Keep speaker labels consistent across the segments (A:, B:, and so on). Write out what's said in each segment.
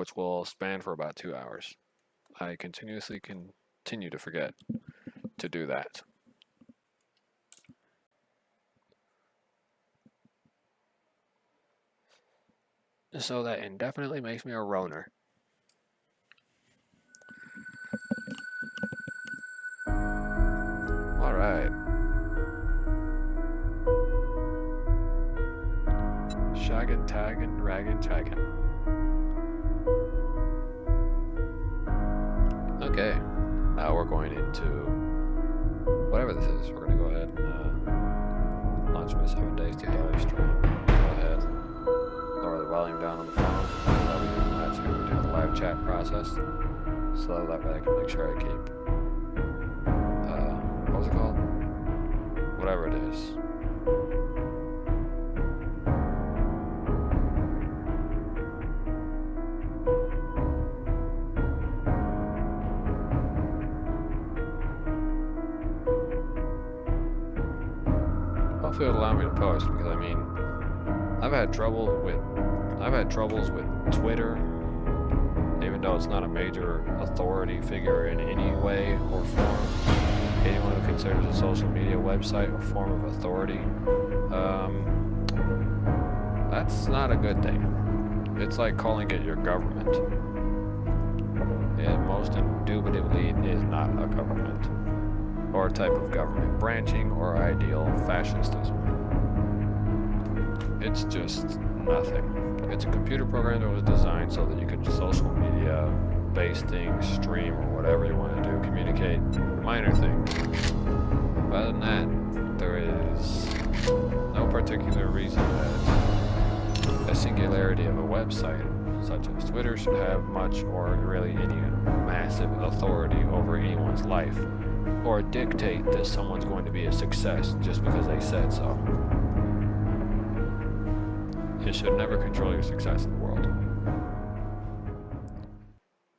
A: which will span for about 2 hours. I continuously continue to forget to do that. So that indefinitely makes me a roner. Alright. Shaggin', taggin', raggin', taggin'. Okay, now we're going into whatever this is. We're going to go ahead and launch my 7 days to die stream. Go ahead, lower the volume down on the phone. I'll be using that to do the live chat process. So that way I can make sure I keep, what was it called? Whatever it is. Hopefully it'll allow me to post, because I mean, I've had troubles with Twitter, even though it's not a major authority figure in any way or form. Anyone who considers a social media website a form of authority, that's not a good thing. It's like calling it your government. It most indubitably is not a government, or a type of government branching or ideal fascistism. It's just nothing. It's a computer program that was designed so that you could social media based things, stream, or whatever you want to do, communicate, minor things. Other than that, there is no particular reason that a singularity of a website such as Twitter should have much or really any massive authority over anyone's life, or dictate that someone's going to be a success just because they said so. It should never control your success in the world.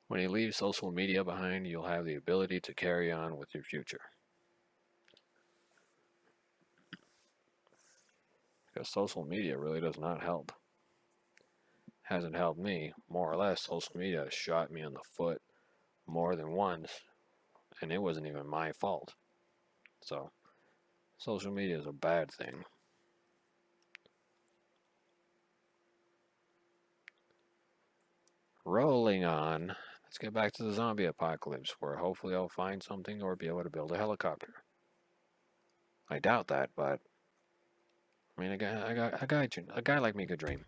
A: When you leave social media behind, you'll have the ability to carry on with your future. Because social media really does not help. Hasn't helped me. More or less, social media has shot me in the foot more than once, and it wasn't even my fault. So, social media is a bad thing. Rolling on, let's get back to the zombie apocalypse, where hopefully I'll find something or be able to build a helicopter. I doubt that, but I mean, a guy like me could dream.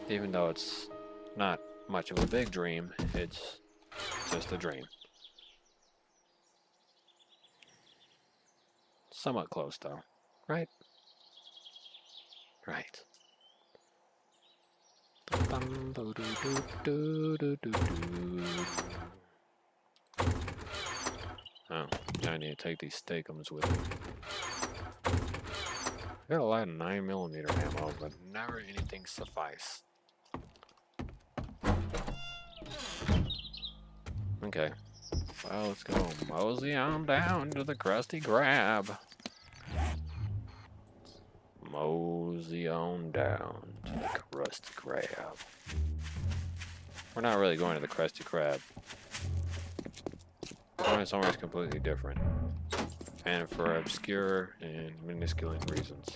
A: Even though it's not much of a big dream, it's just a dream. Somewhat close, though, right? Right. Oh, I need to take these steakums with me. I got a lot of 9mm ammo, but never anything suffice. Okay. Well, let's go mosey on down to the Krusty Krab. Mosey on down to the Krusty Krab. We're not really going to the Krusty Krab. We're going somewhere completely different. And for obscure and minuscule reasons.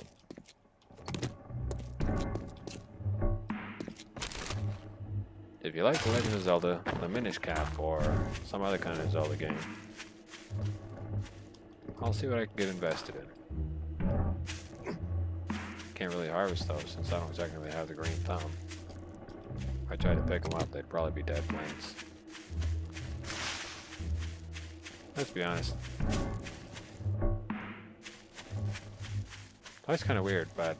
A: If you like The Legend of Zelda, the Minish Cap, or some other kind of Zelda game, I'll see what I can get invested in. Can't really harvest those since I don't exactly have the green thumb. If I tried to pick them up, they'd probably be dead plants. Let's be honest. That's kind of weird, but,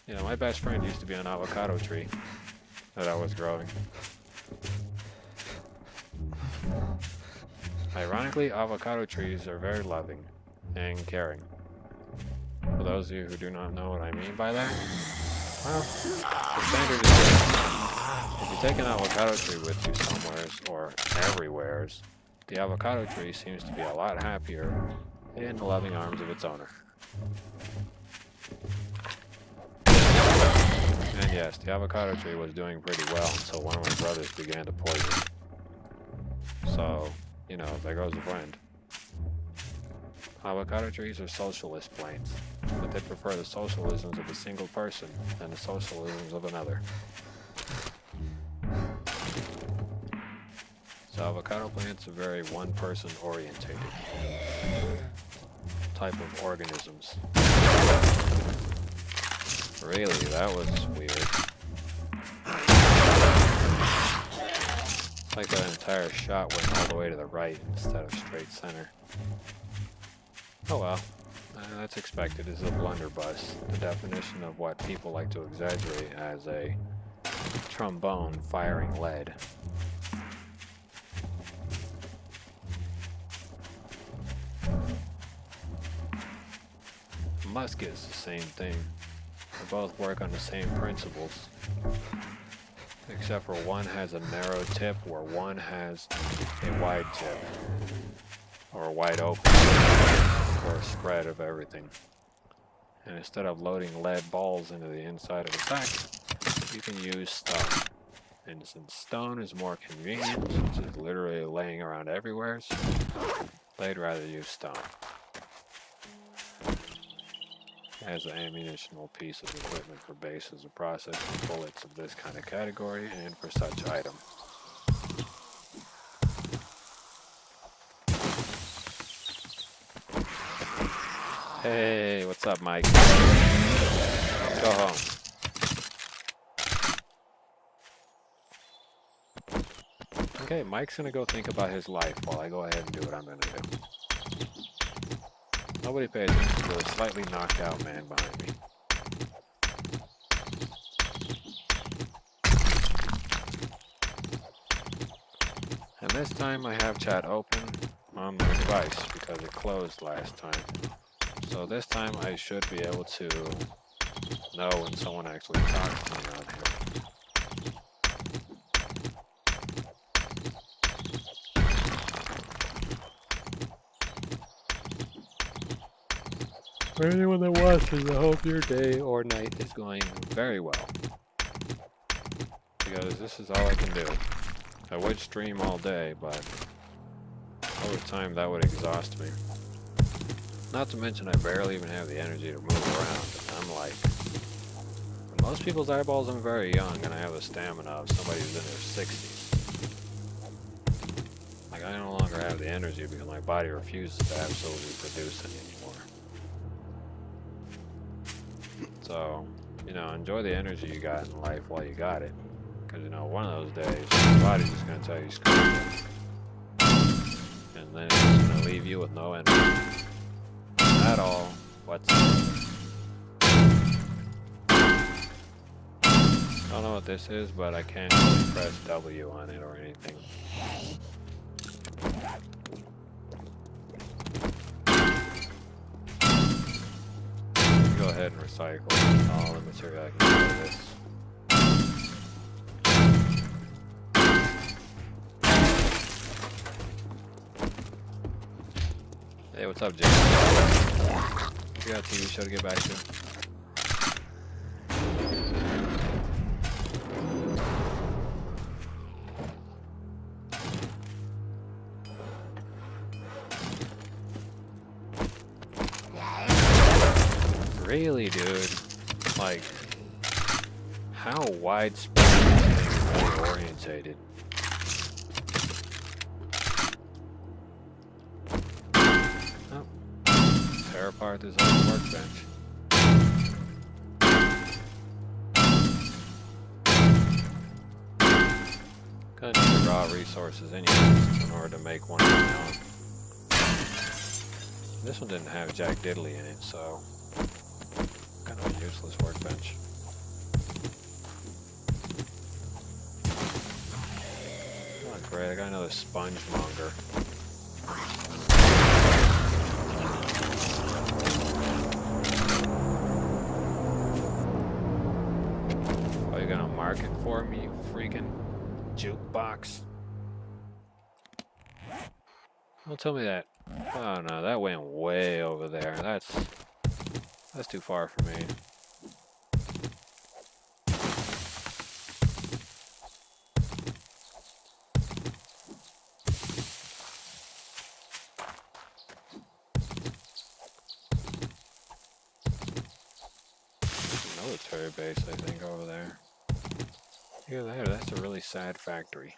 A: you know, my best friend used to be an avocado tree that I was growing. Ironically, avocado trees are very loving and caring. For those of you who do not know what I mean by that, well, the standard is this. If you take an avocado tree with you somewheres or everywheres, the avocado tree seems to be a lot happier in the loving arms of its owner. And yes, the avocado tree was doing pretty well until one of my brothers began to poison. So, you know, there goes a friend. Avocado trees are socialist plants, but they prefer the socialisms of a single person than the socialisms of another. So avocado plants are very one-person orientated type of organisms. Really, that was weird. It's like that entire shot went all the way to the right instead of straight center. Oh well, that's expected. It's a blunderbuss. The definition of what people like to exaggerate as a trombone firing lead. Musket is the same thing. They both work on the same principles. Except for one has a narrow tip where one has a wide tip. Or a wide open. Or a spread of everything. And instead of loading lead balls into the inside of a sack, you can use stone. And since stone is more convenient, since it's literally laying around everywhere, so they'd rather use stone as an ammunitional piece of equipment for bases of processing bullets of this kind of category and for such item. Hey, what's up, Mike? Let's go home. Okay, Mike's gonna go think about his life while I go ahead and do what I'm gonna do. Nobody pays attention to the slightly knocked out man behind me. And this time I have chat open on my device because it closed last time. So this time I should be able to know when someone actually talks to me on here. For anyone that watches, I hope your day or night is going very well. Because this is all I can do. I would stream all day, but over time that would exhaust me. Not to mention I barely even have the energy to move around. And I'm like, in most people's eyeballs I'm very young and I have the stamina of somebody who's in their 60s. Like I no longer have the energy because my body refuses to absolutely produce any anymore. So, you know, enjoy the energy you got in life while you got it. Because, you know, one of those days, your body's just going to tell you screw it. And then it's just going to leave you with no energy at all whatsoever. Don't know what this is, but I can't really press W on it or anything. Go ahead and recycle all the material I can get out of this. Hey, what's up, Jim? You got a TV show to get back to? Really, dude? Like, how widespread is really orientated? Oh, tear apart this whole workbench. Gonna need the raw resources anyways in order to make one of my own. This one didn't have Jack Diddley in it, so kind of a useless workbench. Oh great, I got another sponge monger. Oh, you're gonna mark it for me, you freaking jukebox? Don't tell me that. Oh no, that went way over there. That's too far for me. military base, I think, over there. Yeah, that's a really sad factory.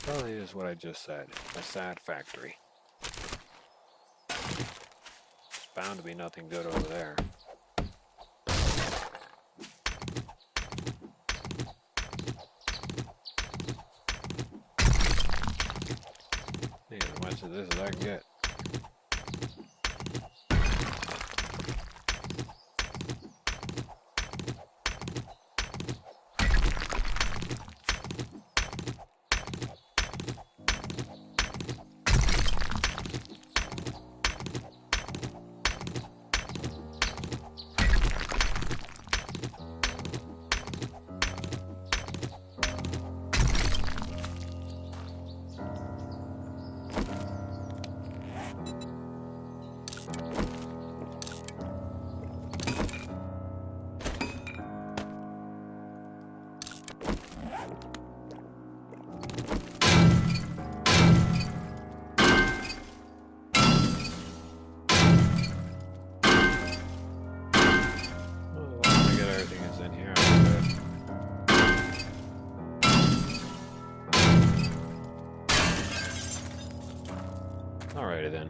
A: Probably is what I just said. A sad factory. There's bound to be nothing good over there. Need as much of this as I can get. Alrighty then.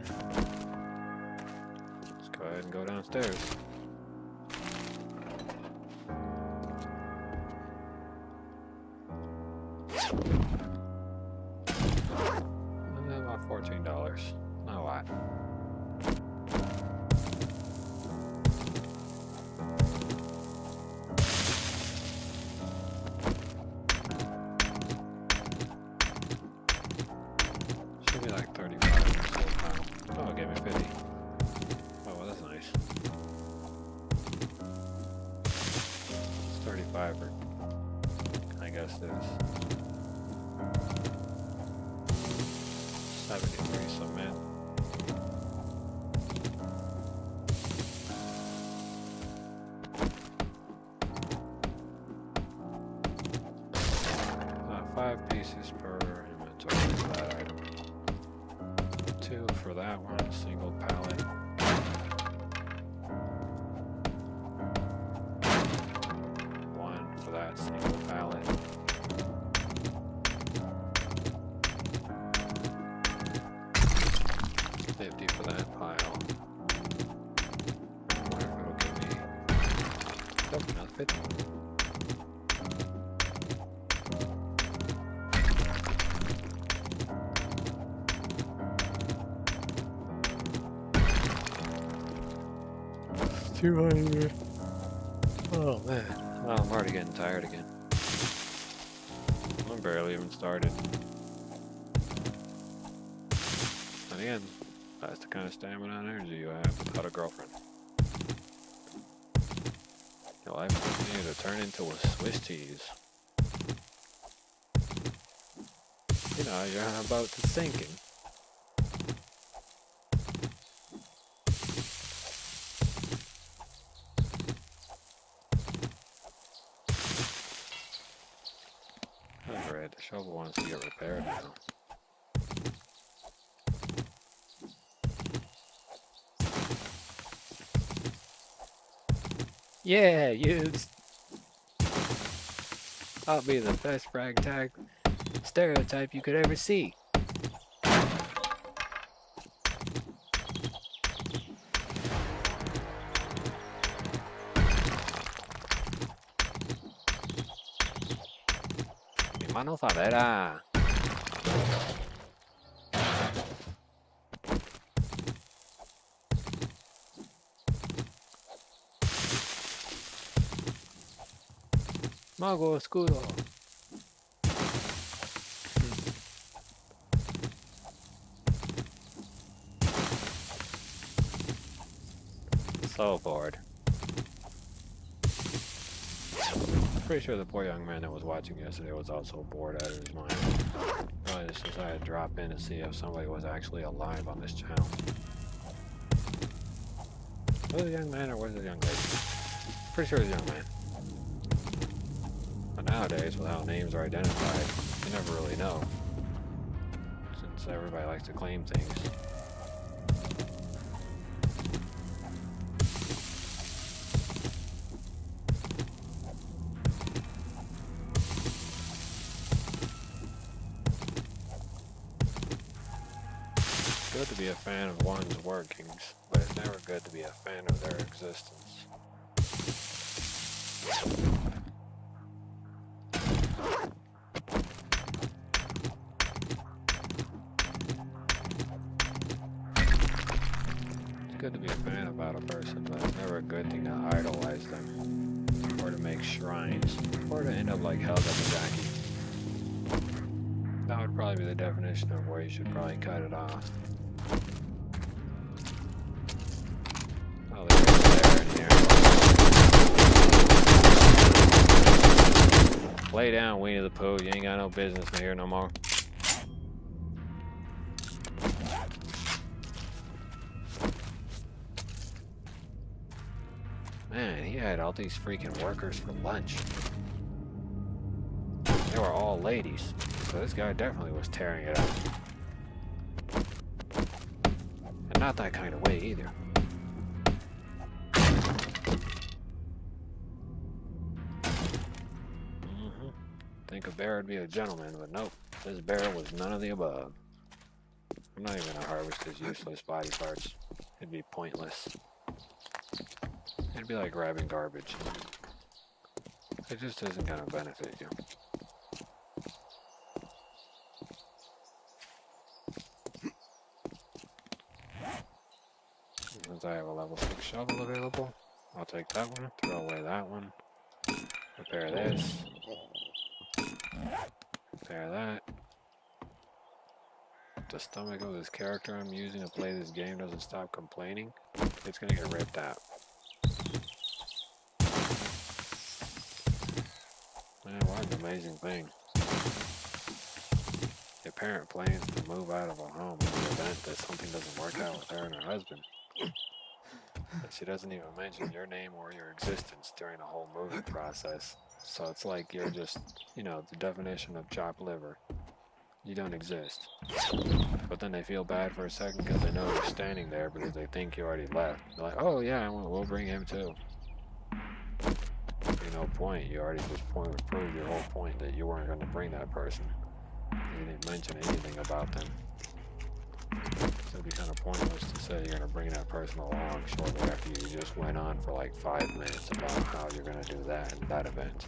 A: Let's go ahead and go downstairs. About $14. Not a lot. Should be like 35. Oh, it gave me 50. Oh, well, that's nice. It's 35 for, I guess this. 73 cement. Five pieces per inventory for that item. 2 for that one, single pallet. One for that single pallet. $50 for that pile. I wonder if it'll give me. Nope, not 50. $200. Oh man. Oh, I'm already getting tired again. I'm barely even started. And again, that's the kind of stamina and energy you have without a girlfriend. Your life will continue to turn into a Swiss cheese. You know, you're on a boat that's sinking. Alright, the shovel wants to get repaired now. Yeah, youths! I'll be the best ragtag stereotype you could ever see. Mi mano favera. Mago oscuro. So bored. Pretty sure the poor young man that was watching yesterday was also bored out of his mind. I just decided to drop in to see if somebody was actually alive on this channel. Was it a young man or was it a young lady? Pretty sure it was a young man. But nowadays, with how names are identified, you never really know. Since everybody likes to claim things. good to be a fan of one's workings, but it's never good to be a fan of their existence. It's good to be a fan about a person, but it's never a good thing to idolize them, or to make shrines, or to end up like Helga the Jackie. That would probably be the definition of where you should probably cut it off. Oh, there's there in here. Lay down, Winnie the Pooh. You ain't got no business in here no more. Man, he had all these freaking workers for lunch. They were all ladies. So this guy definitely was tearing it up. And not that kind of way either. Think a bear would be a gentleman, but nope. This bear was none of the above. I'm not even gonna harvest his useless body parts. It'd be pointless. It'd be like grabbing garbage. It just isn't gonna benefit you. Since I have a level 6 shovel available, I'll take that one, throw away that one, repair this, repair that. If the stomach of this character I'm using to play this game doesn't stop complaining, it's gonna get ripped out. Man, what an amazing thing. A parent plans to move out of a home in the event that something doesn't work out with her and her husband. But she doesn't even mention your name or your existence during the whole moving process. So it's like you're just, you know, the definition of chopped liver. You don't exist. But then they feel bad for a second because they know you're standing there because they think you already left. They're like, oh yeah, we'll bring him too. No point. You already just proved your whole point that you weren't going to bring that person. You didn't mention anything about them. So it'd be kind of pointless to say you're going to bring that person along shortly after you just went on for like 5 minutes about how you're going to do that in that event.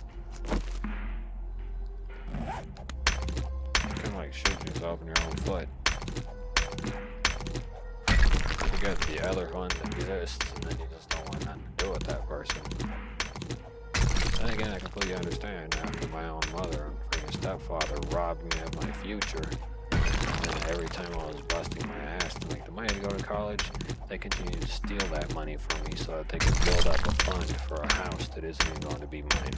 A: You kind of like shoot yourself in your own foot. You get the other one that exists, and then you just don't want nothing to do with that person. Then again, I completely understand. After my own mother and freaking stepfather robbed me of my future, and every time I was busting my ass to make the money to go to college, they continued to steal that money from me so that they could build up a fund for a house that isn't even going to be mine,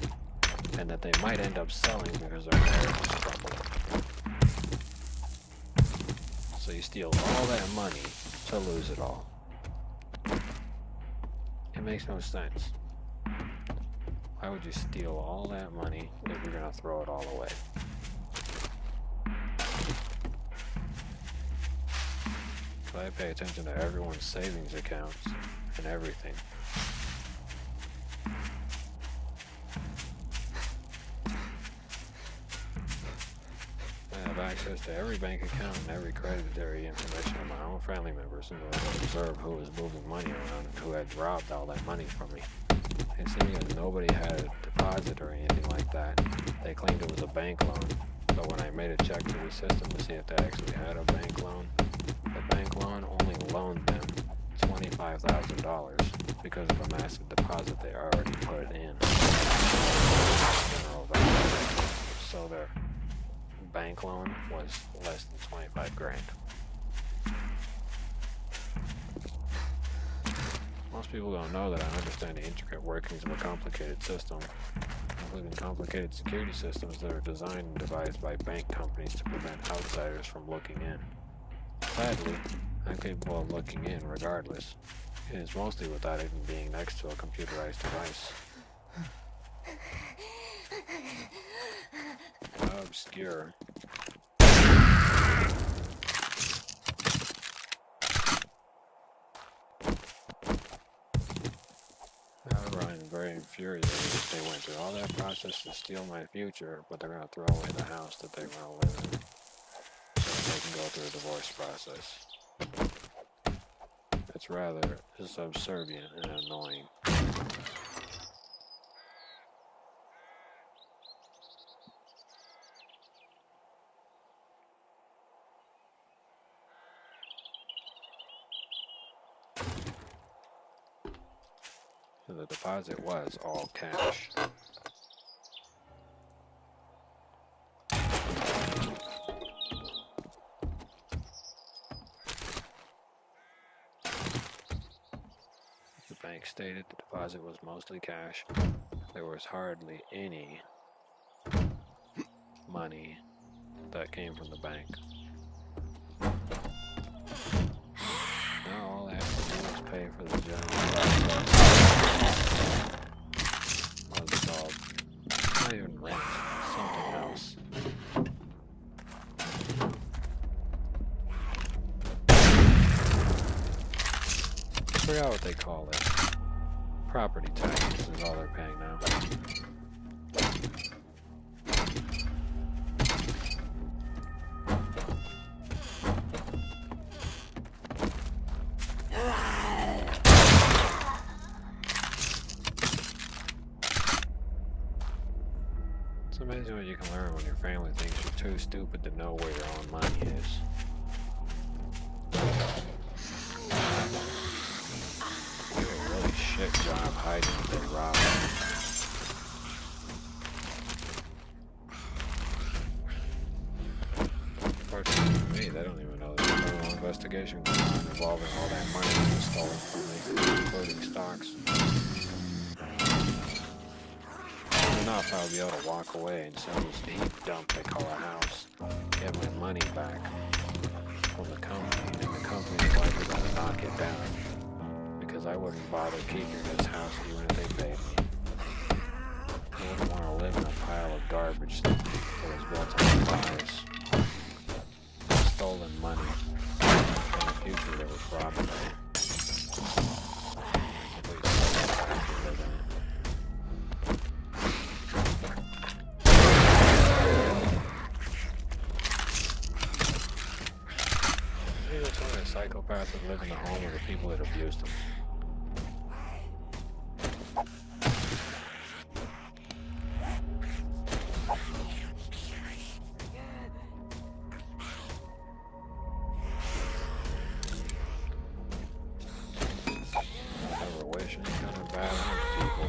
A: and that they might end up selling because their marriage is crumbling. So you steal all that money to lose it all. It makes no sense. Why would you steal all that money if you're going to throw it all away? So I pay attention to everyone's savings accounts and everything. I have access to every bank account and every creditary information of my own family members in order to observe who was moving money around and who had robbed all that money from me. And seeing as nobody had a deposit or anything like that, they claimed it was a bank loan. But when I made a check to the system to see if they actually had a bank loan, the bank loan only loaned them $25,000 because of a massive deposit they already put in. So their bank loan was less than 25 grand. Most people don't know that I understand the intricate workings of a complicated system, including complicated security systems that are designed and devised by bank companies to prevent outsiders from looking in. Sadly, I'm capable of looking in regardless. It is mostly without even being next to a computerized device. How obscure. However, I'm very infuriated that they went through all that process to steal my future, but they're going to throw away the house that they want to live in so they can go through a divorce process. It's rather subservient and annoying. So the deposit was all cash. The bank stated the deposit was mostly cash. There was hardly any money that came from the bank. Now all they have to do is pay for the general process. What's it called? Not even rent, something else. I forgot what they call it. Property taxes is all they're paying now. It's amazing what you can learn when your family thinks you're too stupid to know where your own money is. You do a really shit job hiding if they rob you. Fortunately for me, they don't even know there's a criminal investigation going on involving all that money that was stolen from me, including stocks. Enough, I'll be able to walk away and sell this heap dump they call a house, get my money back from the company, and the company is likely going to knock it down, because I wouldn't bother keeping this house even if they paid me. I wouldn't want to live in a pile of garbage that was built on lies, stolen money, and a future that was robbed me. Psychopaths that live in the home of the people that abused them. I never wish any kind of bad on people.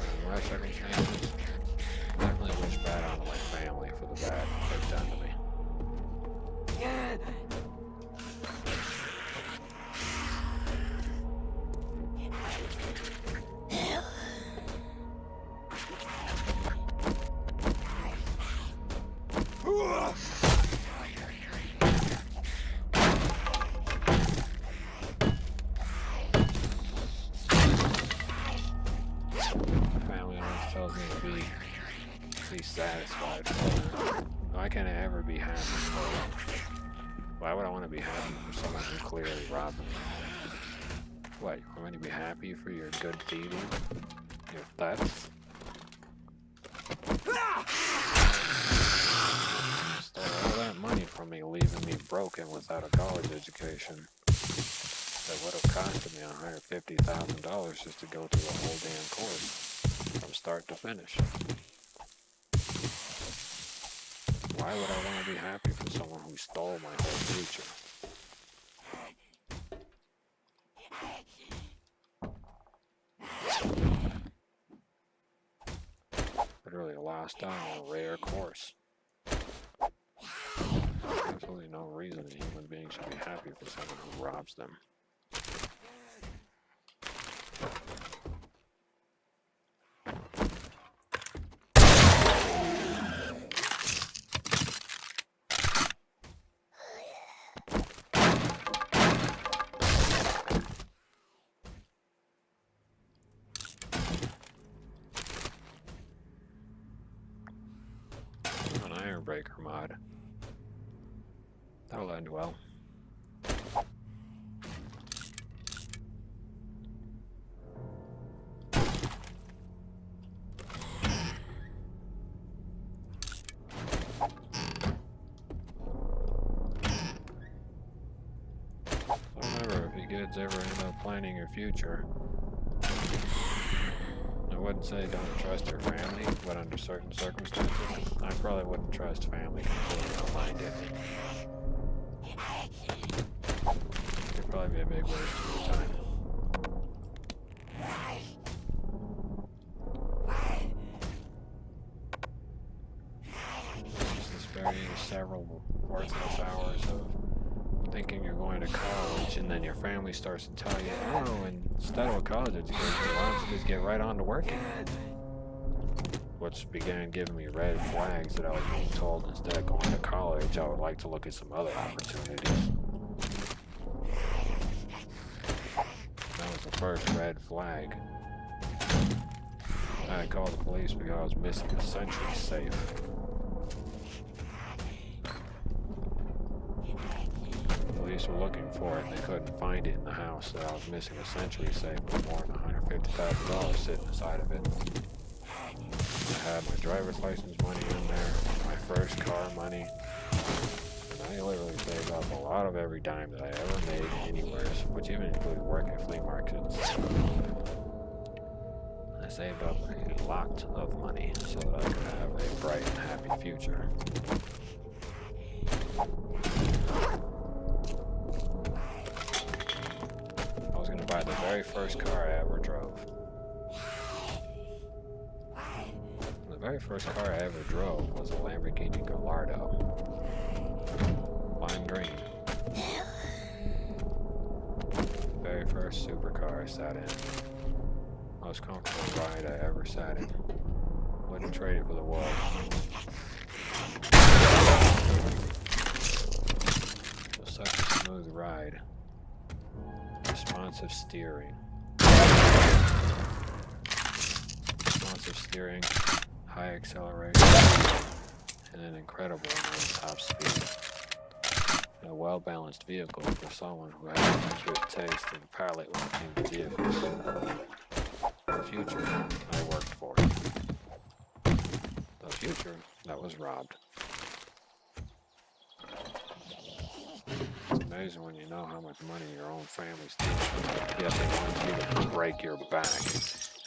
A: In my circumstances, I definitely wish bad on my family for the bad they've done to me. Family always tells me to be satisfied. Why can't I ever be happy? Why would I want to be happy for someone who clearly robbed me? What, you want me to be happy for your good deeding? Your thefts? Stole all that money from me, leaving me broken without a college education. That would have costed me $150,000 just to go through the whole damn course, from start to finish. Why would I want to be happy for someone who stole my whole future? Literally lost out on a rare course. Absolutely no reason a human being should be happy for someone who robs them. An iron breaker mod. That'll end well. kids ever end up planning your future, I wouldn't say don't trust your family, but under certain circumstances, I probably wouldn't trust family completely. I'll find it. It'd probably be a big waste of your time. Sparing several worthless hours of thinking you're going to college, and then your family starts to tell you, oh, instead of a college education, why don't you just get right on to working? Which began giving me red flags that I was being told instead of going to college, I would like to look at some other opportunities. That was the first red flag. I had called the police because I was missing a sentry safe. Police were looking for it and they couldn't find it in the house, so I was missing a century safe with more than $150,000 sitting inside of it. I had my driver's license money in there, my first car money, and I literally saved up a lot of every dime that I ever made anywhere, which even included work at flea markets. I saved up a lot of money so that I could have a bright and happy future. Buy the very first car I ever drove. The very first car I ever drove was a Lamborghini Gallardo. Lime green. Very first supercar I sat in. Most comfortable ride I ever sat in. Wouldn't trade it for the world. It was such a smooth ride. Responsive steering, high acceleration, and an incredible amount of top speed. A well-balanced vehicle for someone who has a good taste in pilot when it came to vehicles. The future I worked for. The future that was robbed. It's amazing when you know how much money your own family steals, yet they want you to break your back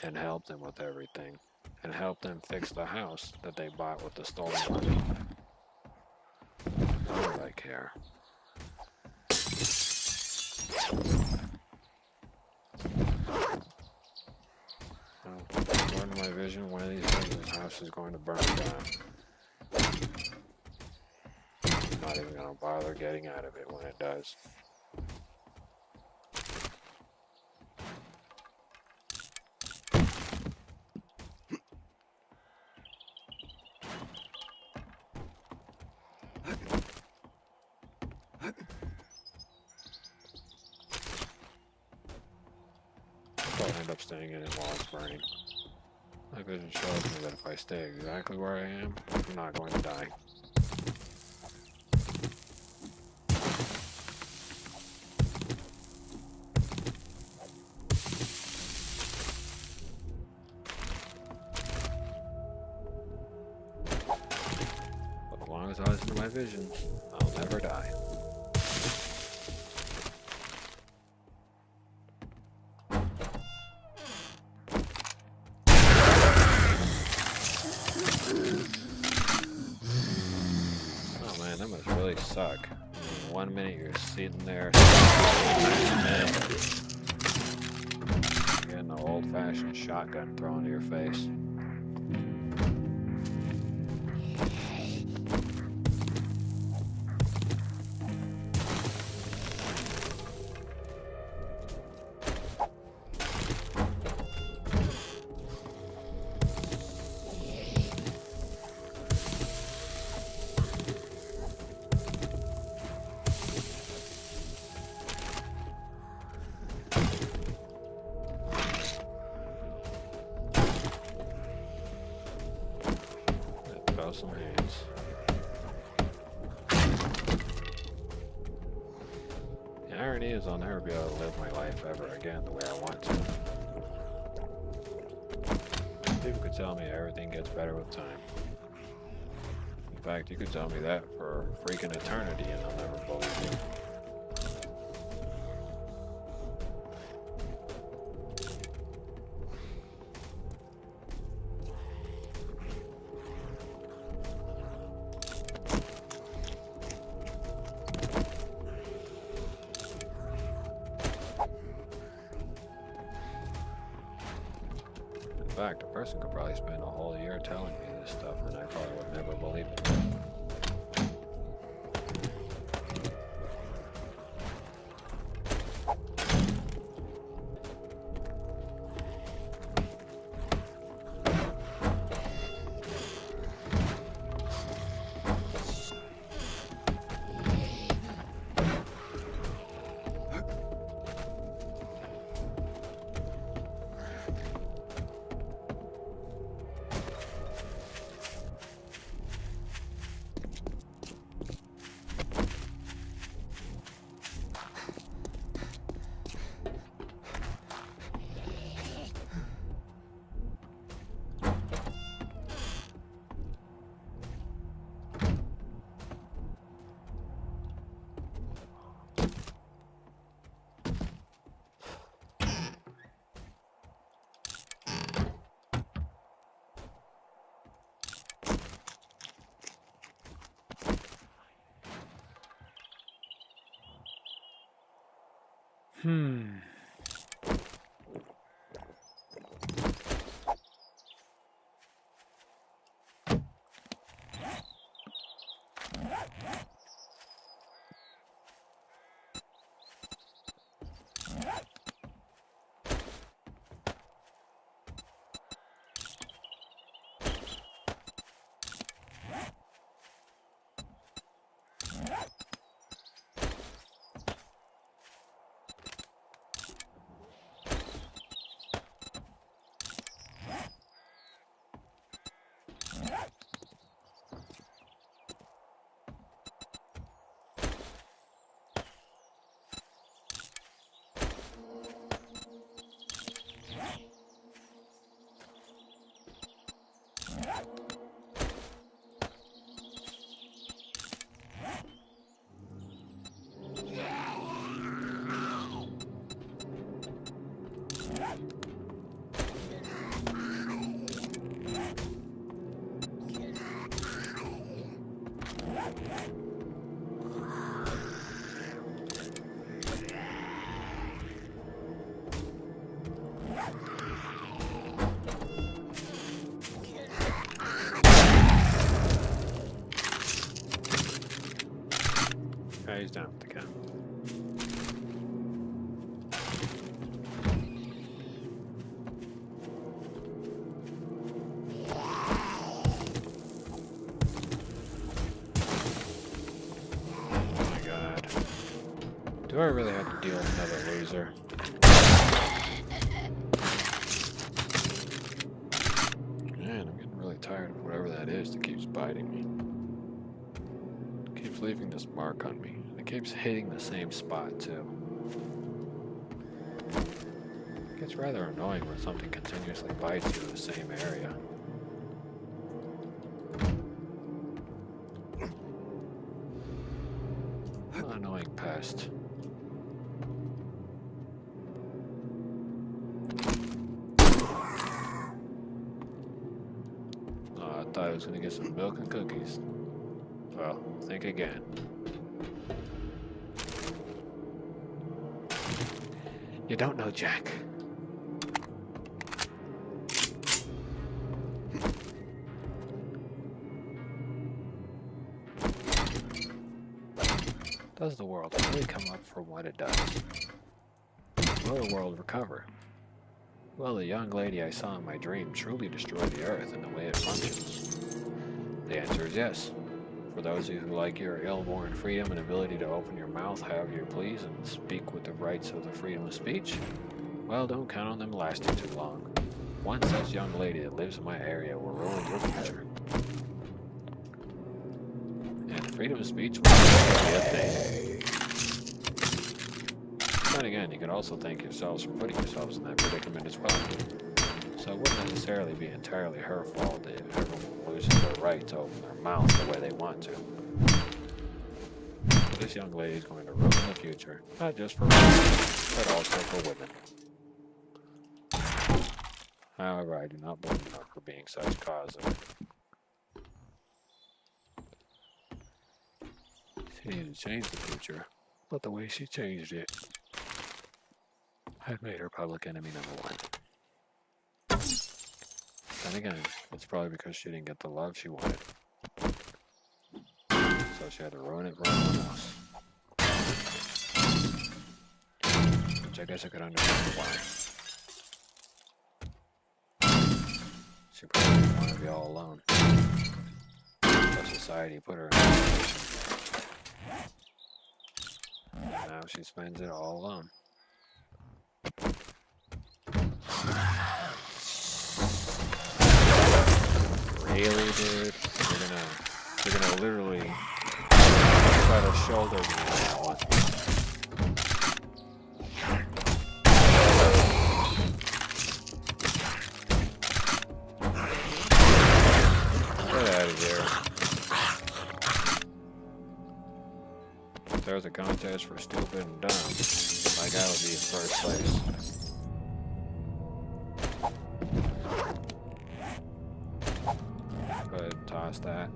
A: and help them with everything, and help them fix the house that they bought with the stolen money. Why would I care? Well, according to my vision, one of these days this house is going to burn down. I'm not even going to bother getting out of it when it does. I'll end up staying in it while it's burning. My vision shows me that if I stay exactly where I am, I'm not going to die. But as long as I listen to my vision, I'll never die. That must really suck. I mean, 1 minute you're sitting there, getting an old-fashioned shotgun thrown to your face. Some hands. The irony is I'll never be able to live my life ever again the way I want to. People could tell me everything gets better with time. In fact, you could tell me that for freaking eternity and I'll never believe you. person could probably spend a whole year telling me this stuff, and I probably would never believe it. He's down with the gun. Oh my god. Do I really have to deal with another loser? Man, I'm getting really tired of whatever that is that keeps biting me. It keeps leaving this mark on me. It keeps hitting the same spot, too. It gets rather annoying when something continuously bites you in the same area. An annoying pest. Oh, I thought I was gonna get some milk and cookies. Well, think again. You don't know Jack. Does the world really come up from what it does? Will the world recover? Will the young lady I saw in my dream truly destroy the earth and the way it functions? The answer is yes. For those of you who like your ill-born freedom and ability to open your mouth however you please and speak with the rights of the freedom of speech, well, don't count on them lasting too long. One such young lady that lives in my area will ruin your future. And freedom of speech will be a thing. Then again, you could also thank yourselves for putting yourselves in that predicament as well. So it wouldn't necessarily be entirely her fault if everyone loses their right to open their mouth the way they want to. But this young lady is going to ruin the future, not just for men, but also for women. However, I do not blame her for being such cause of it. She didn't change the future, but the way she changed it had made her public enemy #1. Then again, it's probably because she didn't get the love she wanted. So she had to ruin it for everyone else. Which I guess I could understand why. She probably didn't want to be all alone. But society put her in that position. And now she spends it all alone. Really, dude? You're gonna literally try to shoulder me on that one. Get out of here. If there was a contest for stupid and dumb, my guy would be in first place. Go ahead and toss that.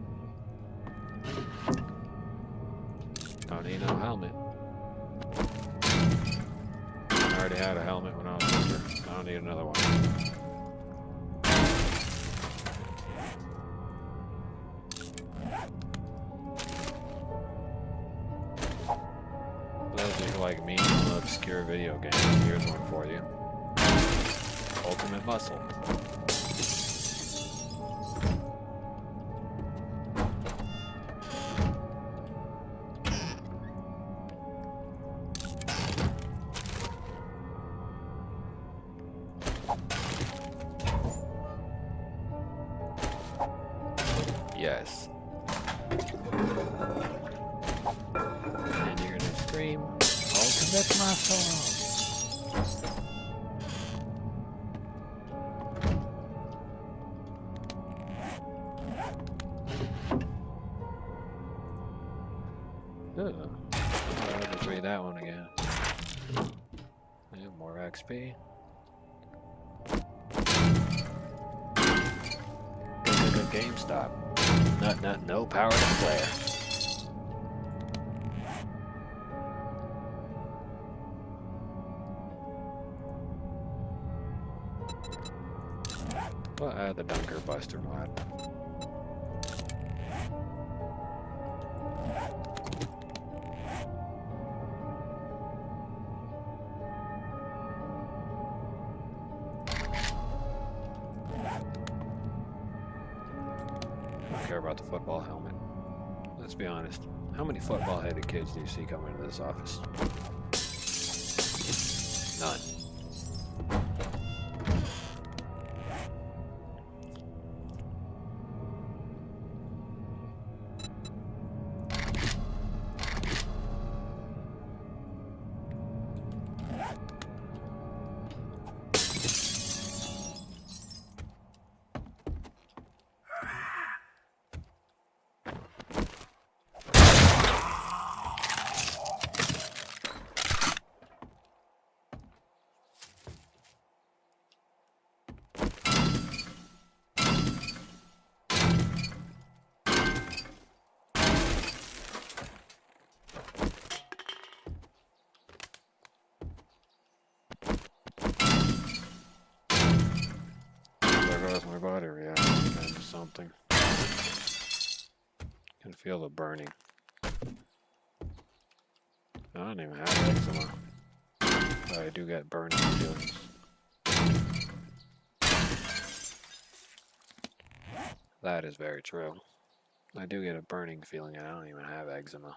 A: Don't need no helmet. I already had a helmet when I was younger. I don't need another one. For those of you who like me and obscure video games, here's one for you. Ultimate Muscle. Yes. And you're gonna scream, Ultimate Muscle! I'll just read that one again. Yeah, more XP. Good GameStop. No power to player. Well, the Dunker Buster mod. Care about the football helmet. Let's be honest. How many football-headed kids do you see coming into this office? None. My battery, yeah, kind of something. Can feel the burning. I don't even have eczema, but I do get burning feelings. That is very true. I do get a burning feeling, and I don't even have eczema.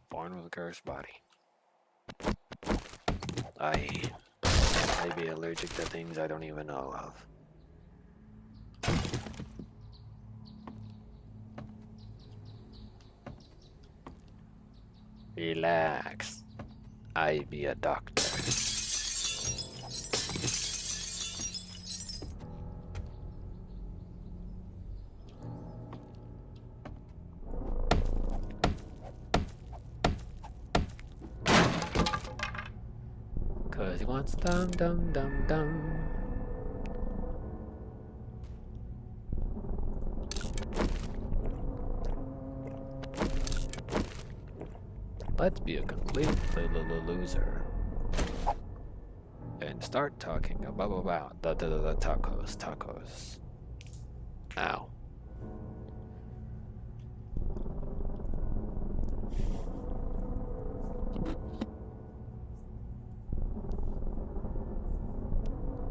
A: Born with a cursed body. I be allergic to things I don't even know of. Relax. I be a doctor. Cause he wants dum dum dum dum. Let's be a complete loser. and start talking about the tacos. Ow.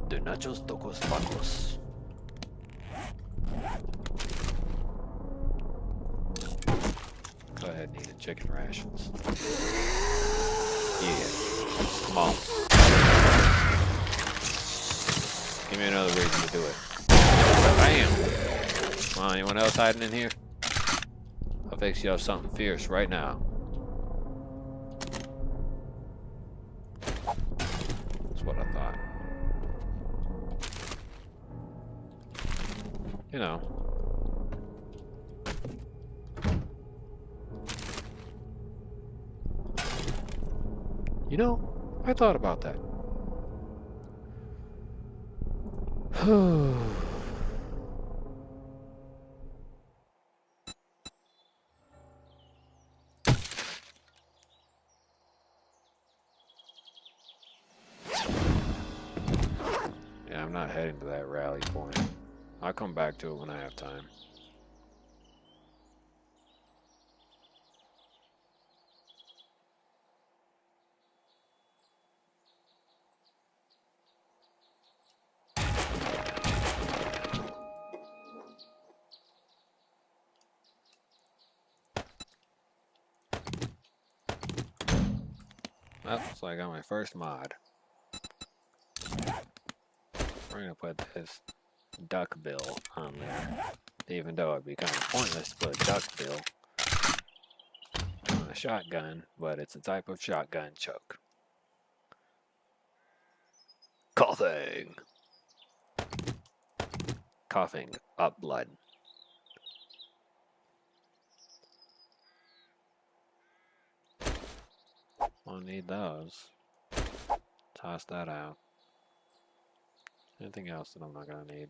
A: De nachos, tacos, tacos. Go ahead and eat the chicken rations. Yeah. Come on. Give me another reason to do it. Bam! Come on, anyone else hiding in here? I'll fix you up something fierce right now. That's what I thought. You know. You know, I thought about that. Yeah, I'm not heading to that rally point. I'll come back to it when I have time. Well, so I got my first mod. We're gonna put this duck bill on there, even though it'd be kind of pointless to put a duck bill on a shotgun, but it's a type of shotgun choke. Coughing. Coughing up blood. Won't need those. Toss that out. Anything else that I'm not gonna need?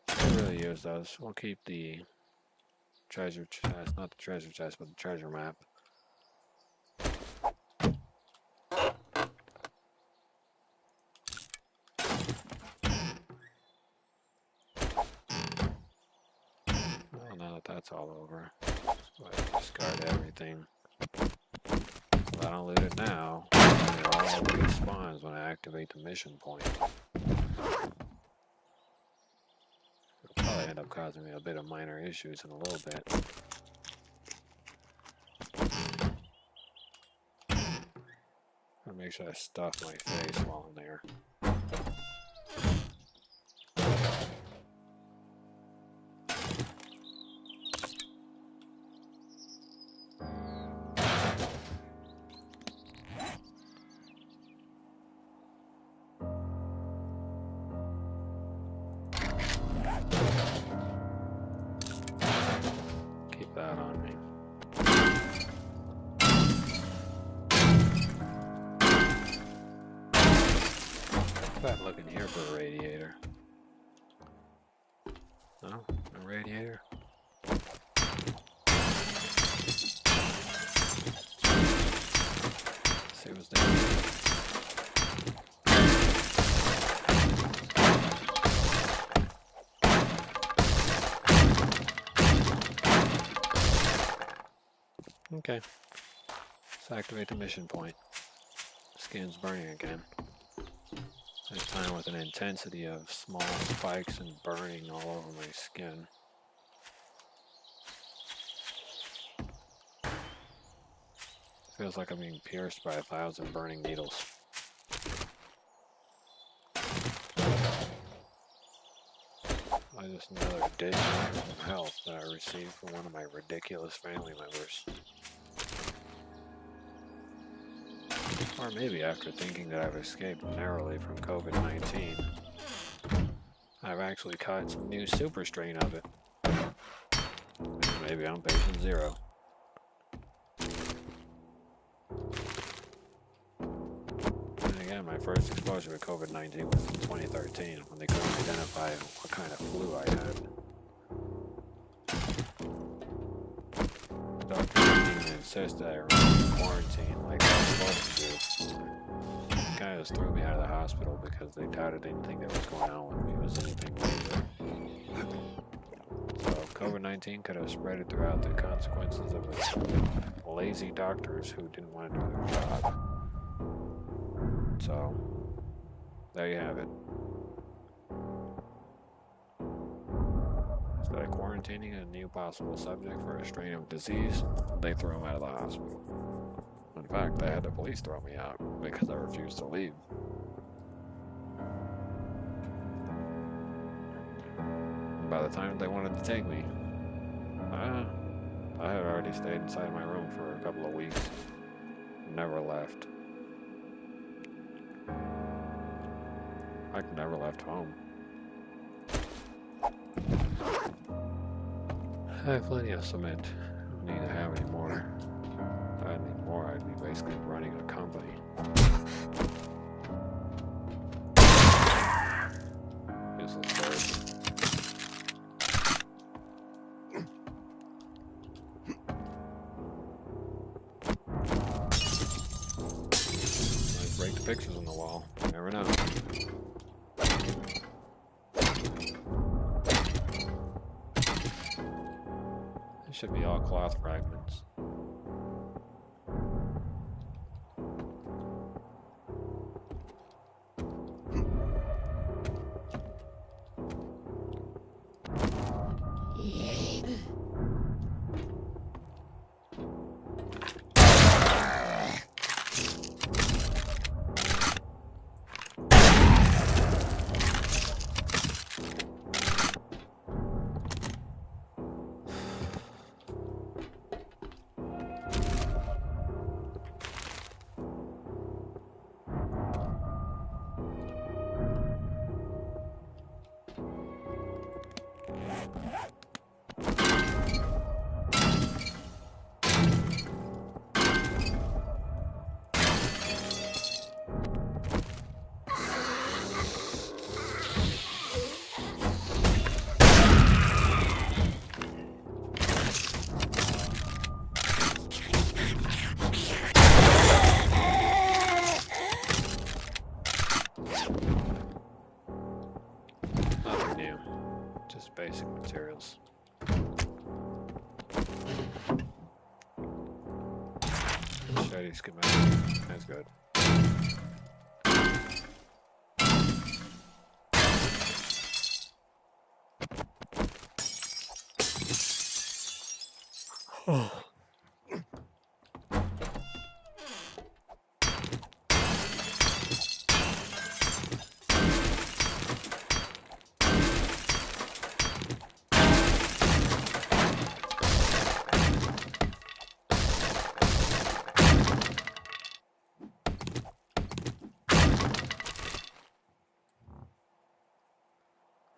A: Don't really use those. We'll keep the treasure chest, not the treasure chest, but the treasure map. Well, now that that's all over, so I discard everything. If I don't loot it now, it all respawns when I activate the mission point. It'll probably end up causing me a bit of minor issues in a little bit. I'll make sure I stuff my face while I'm there. Keep that on me. I'm looking here for a radiator. No? No radiator? Let's see what's there. Okay. Let's activate the mission point. Skin's burning again. This time with an intensity of small spikes and burning all over my skin. Feels like I'm being pierced by 1,000 burning needles. Just another dig of health that I received from one of my ridiculous family members. Or maybe after thinking that I've escaped narrowly from COVID-19, I've actually caught some new super strain of it. Maybe I'm patient zero. And again, my first exposure to COVID-19 was in 2013 when they couldn't identify what kind of flu I had. insist that I remain quarantine like I was supposed to do. Kind of just threw me out of the hospital because they doubted anything that was going on with me was anything major. So COVID-19 could have spread it throughout the consequences of the lazy doctors who didn't want to do their job. So there you have it. Instead of quarantining a new possible subject for a strain of disease, they threw him out of the hospital. In fact, they had the police throw me out because I refused to leave. And by the time they wanted to take me, I had already stayed inside my room for a couple of weeks. Never left. I never left home. I have plenty of cement. I don't need to have any more. If I need more, I'd be basically running a company. Useless bird. Might break the pictures on the wall. You never know. It should be all cloth fragments. Nothing new, just basic materials. Shady schematic, that's good.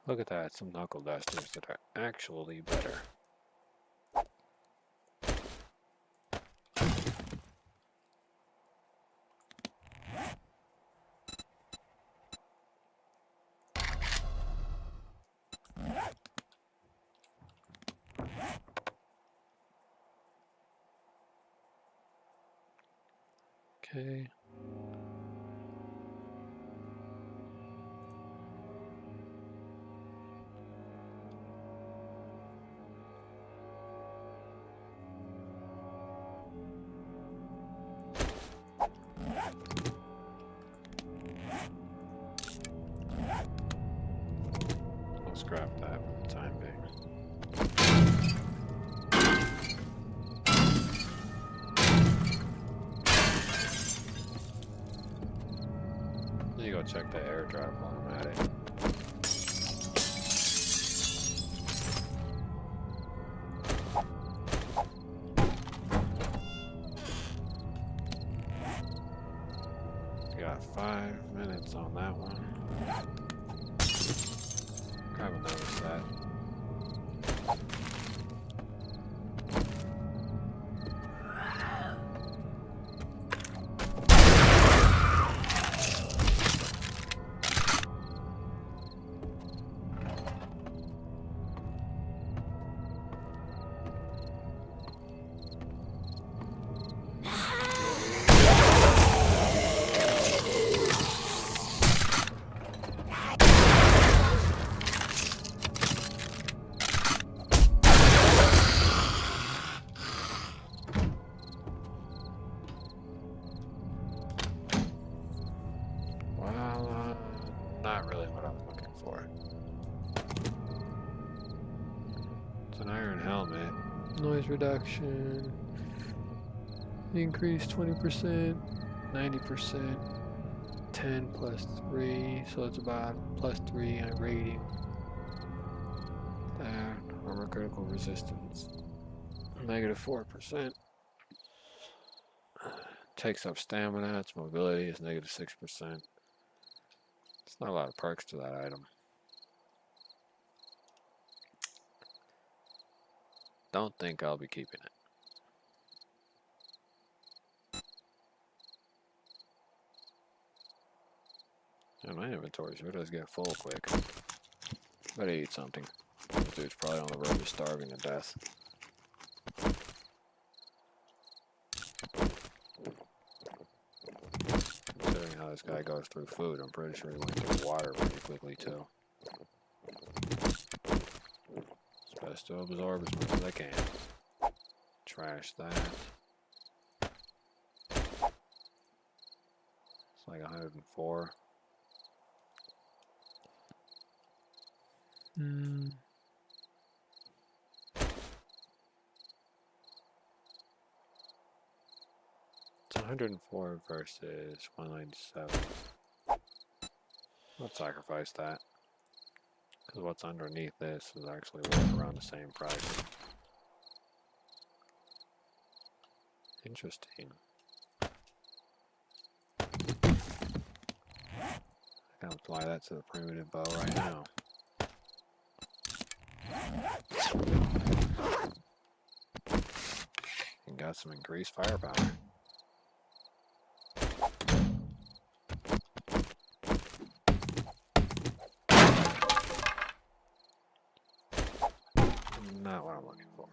A: Look at that, some knuckle dusters that are actually better. Okay. I'll scrap that for the time being. Let me go check the airdrop while I'm at it. Got 5 minutes on that one. I haven't noticed that. for? It's an iron helmet. Noise reduction. Increase 20%, 90%, 10 plus 3, so it's about plus 3 on rating. That, armor critical resistance. Negative 4%. Takes up stamina, its mobility is negative 6%. It's not a lot of perks to that item. Don't think I'll be keeping it. And my inventory sure does get full quick. Better eat something. This dude's probably on the road to starving to death. Considering how this guy goes through food, I'm pretty sure he went through water pretty quickly too. It's best to absorb as much as I can. Trash that. It's like 104. It's 104 versus 197. I'll sacrifice that. Because what's underneath this is actually worth around the same price. Interesting. I can apply that to the primitive bow right now. And got some increased firepower. Not what I'm looking for.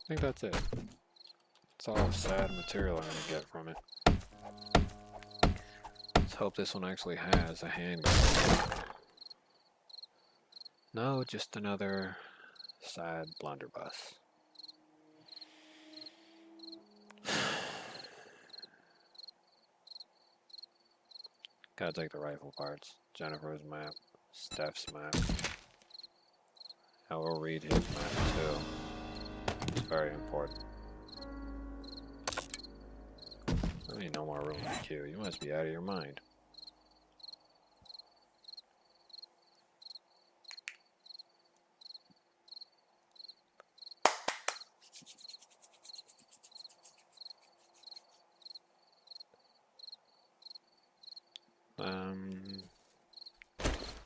A: I think that's it. It's all sad material I'm gonna get from it. Let's hope this one actually has a handgun. No, just another sad blunderbuss. Gotta take the rifle parts. Jennifer's map, Steph's map. I will read his map too. It's very important. I need no more room in the queue. You must be out of your mind.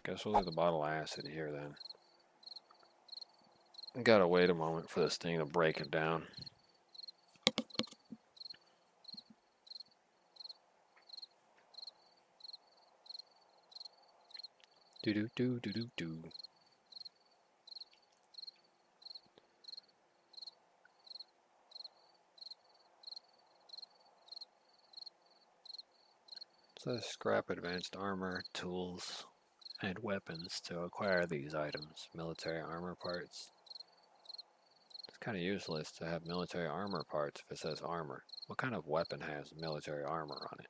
A: Guess we'll leave the bottle of acid here then. Gotta wait a moment for this thing to break it down. Do do do do do do. So scrap advanced armor, tools, and weapons to acquire these items. Military armor parts. It's kind of useless to have military armor parts if it says armor. What kind of weapon has military armor on it?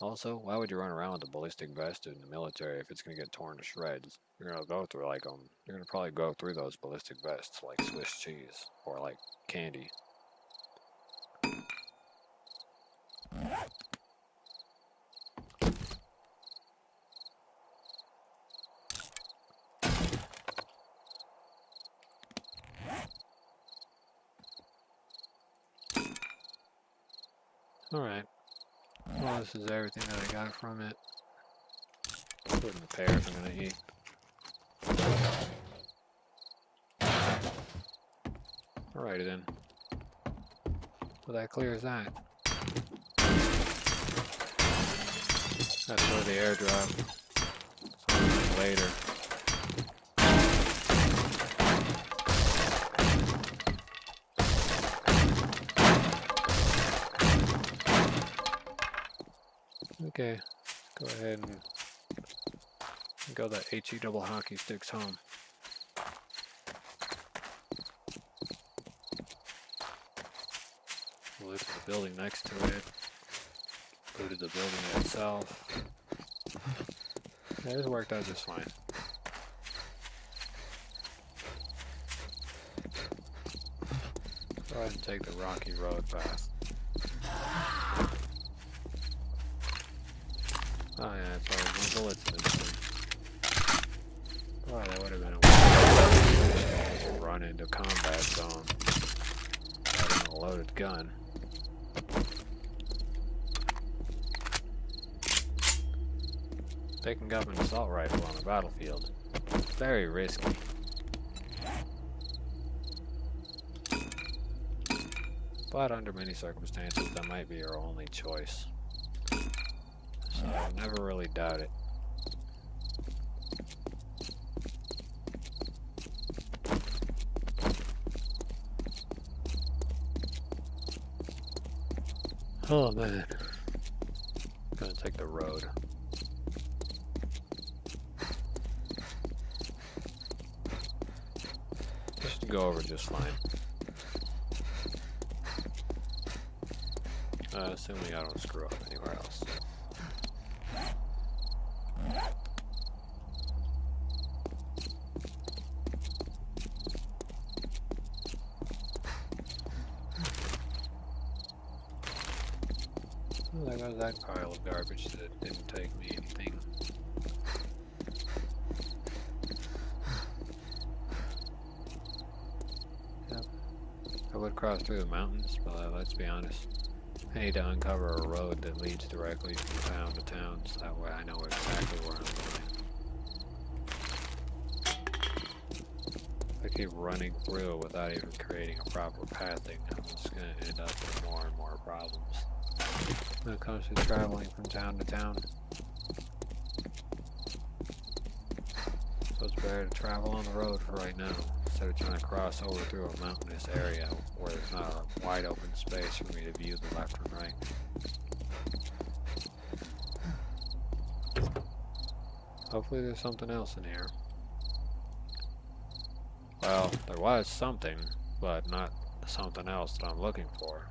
A: Also, why would you run around with a ballistic vest in the military if it's going to get torn to shreds? You're going to go through like you're going to probably go through those ballistic vests like Swiss cheese or like candy. Alright. Well, this is everything that I got from it. Put in the pears I'm gonna eat. Alrighty then. Well, that clears that. That's where the airdrop. Something later. Okay, go ahead and go the HE double hockey sticks home. Looted the building next to it. Looted the building itself. Yeah, this worked out just fine. Go ahead and take the rocky road path. Oh yeah, it's already no bullets in this thing. Boy, that would have been a way to run into combat zone. Having a loaded gun. Picking up an assault rifle on the battlefield. Very risky. But under many circumstances, that might be your only choice. So I never really doubt it. Oh man. I'm gonna take the road. This should go over just fine. Assuming I don't screw up anywhere else. Oh, there goes that pile of garbage that didn't take me anything. Yep. I would cross through the mountains, but let's be honest. I need to uncover a road that leads directly from town to town, so that way I know exactly where I'm going. If I keep running through without even creating a proper pathing, I'm just going to end up with more and more problems. When it comes to traveling from town to town. So it's better to travel on the road for right now, instead of trying to cross over through a mountainous area where there's not a wide open space for me to view the left and right. Hopefully there's something else in here. Well, there was something, but not something else that I'm looking for.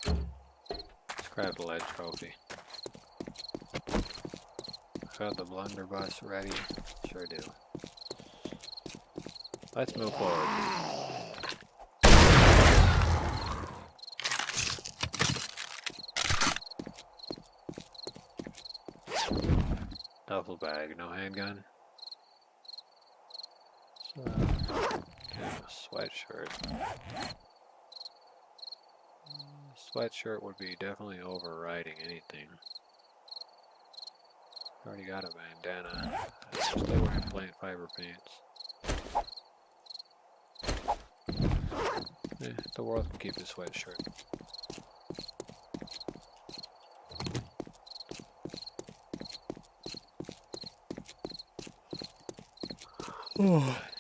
A: Let's grab the lead trophy. Got the blunderbuss ready? Sure do. Let's move forward. Duffel bag, no handgun. So, yeah, sweatshirt. Sweatshirt would be definitely overriding anything. Already got a bandana. I'm still wearing plant fiber pants. The world can keep a sweatshirt.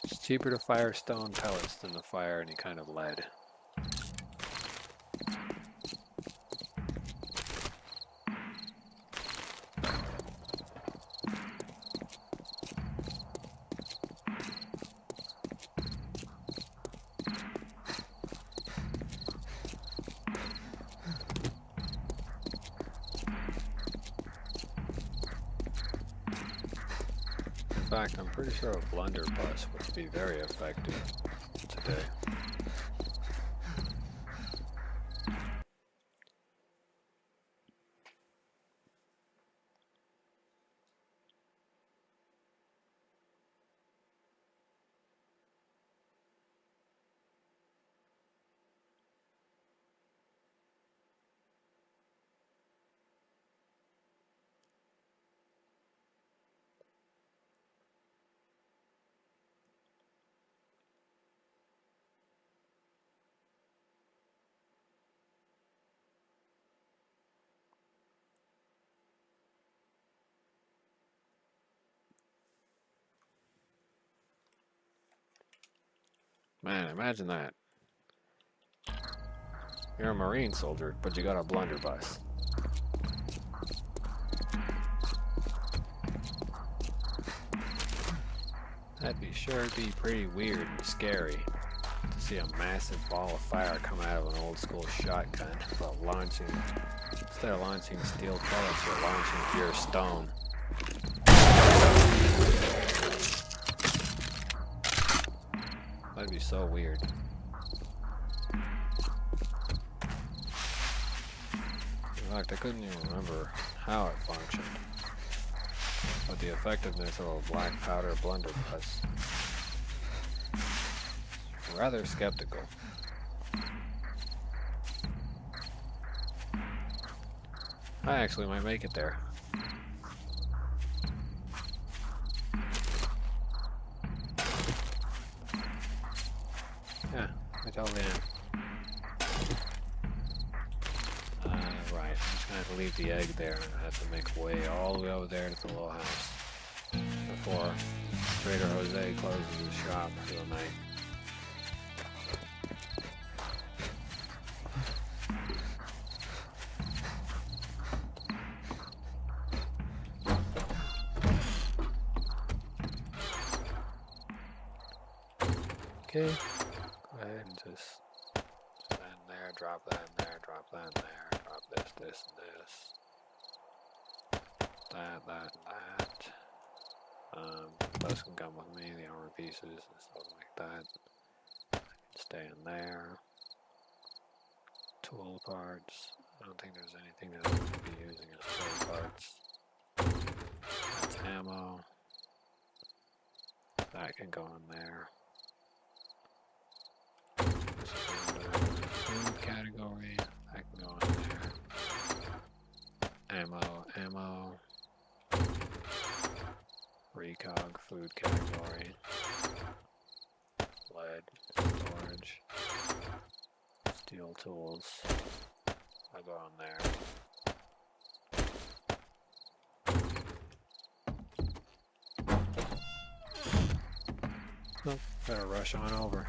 A: It's cheaper to fire stone pellets than to fire any kind of lead. In fact, I'm pretty sure a blunderbuss would be very effective today. Man, imagine that. You're a Marine soldier, but you got a blunderbuss. That'd be sure be pretty weird and scary to see a massive ball of fire come out of an old school shotgun while launching, instead of launching steel pellets, you're launching pure stone. That'd be so weird. In fact, I couldn't even remember how it functioned. But the effectiveness of a black powder blunderbuss. Rather skeptical. I actually might make it there. Yeah, I totally am. Right, I'm just gonna have to leave the egg there and I have to make way all the way over there to the little house before Trader Jose closes his shop for the night. Okay, go ahead and just that in there, drop that in there, drop that in there, drop this, this, and this. That, and that. Those can come with me, the armor pieces and stuff like that. I can stay in there. Tool parts. I don't think there's anything that I'm going to be using as tool parts. That's ammo. That can go in there. Food category, that can go in there. Ammo. Recog, food category. Lead, storage. Steel tools. I'll go in there. Well, better rush on over.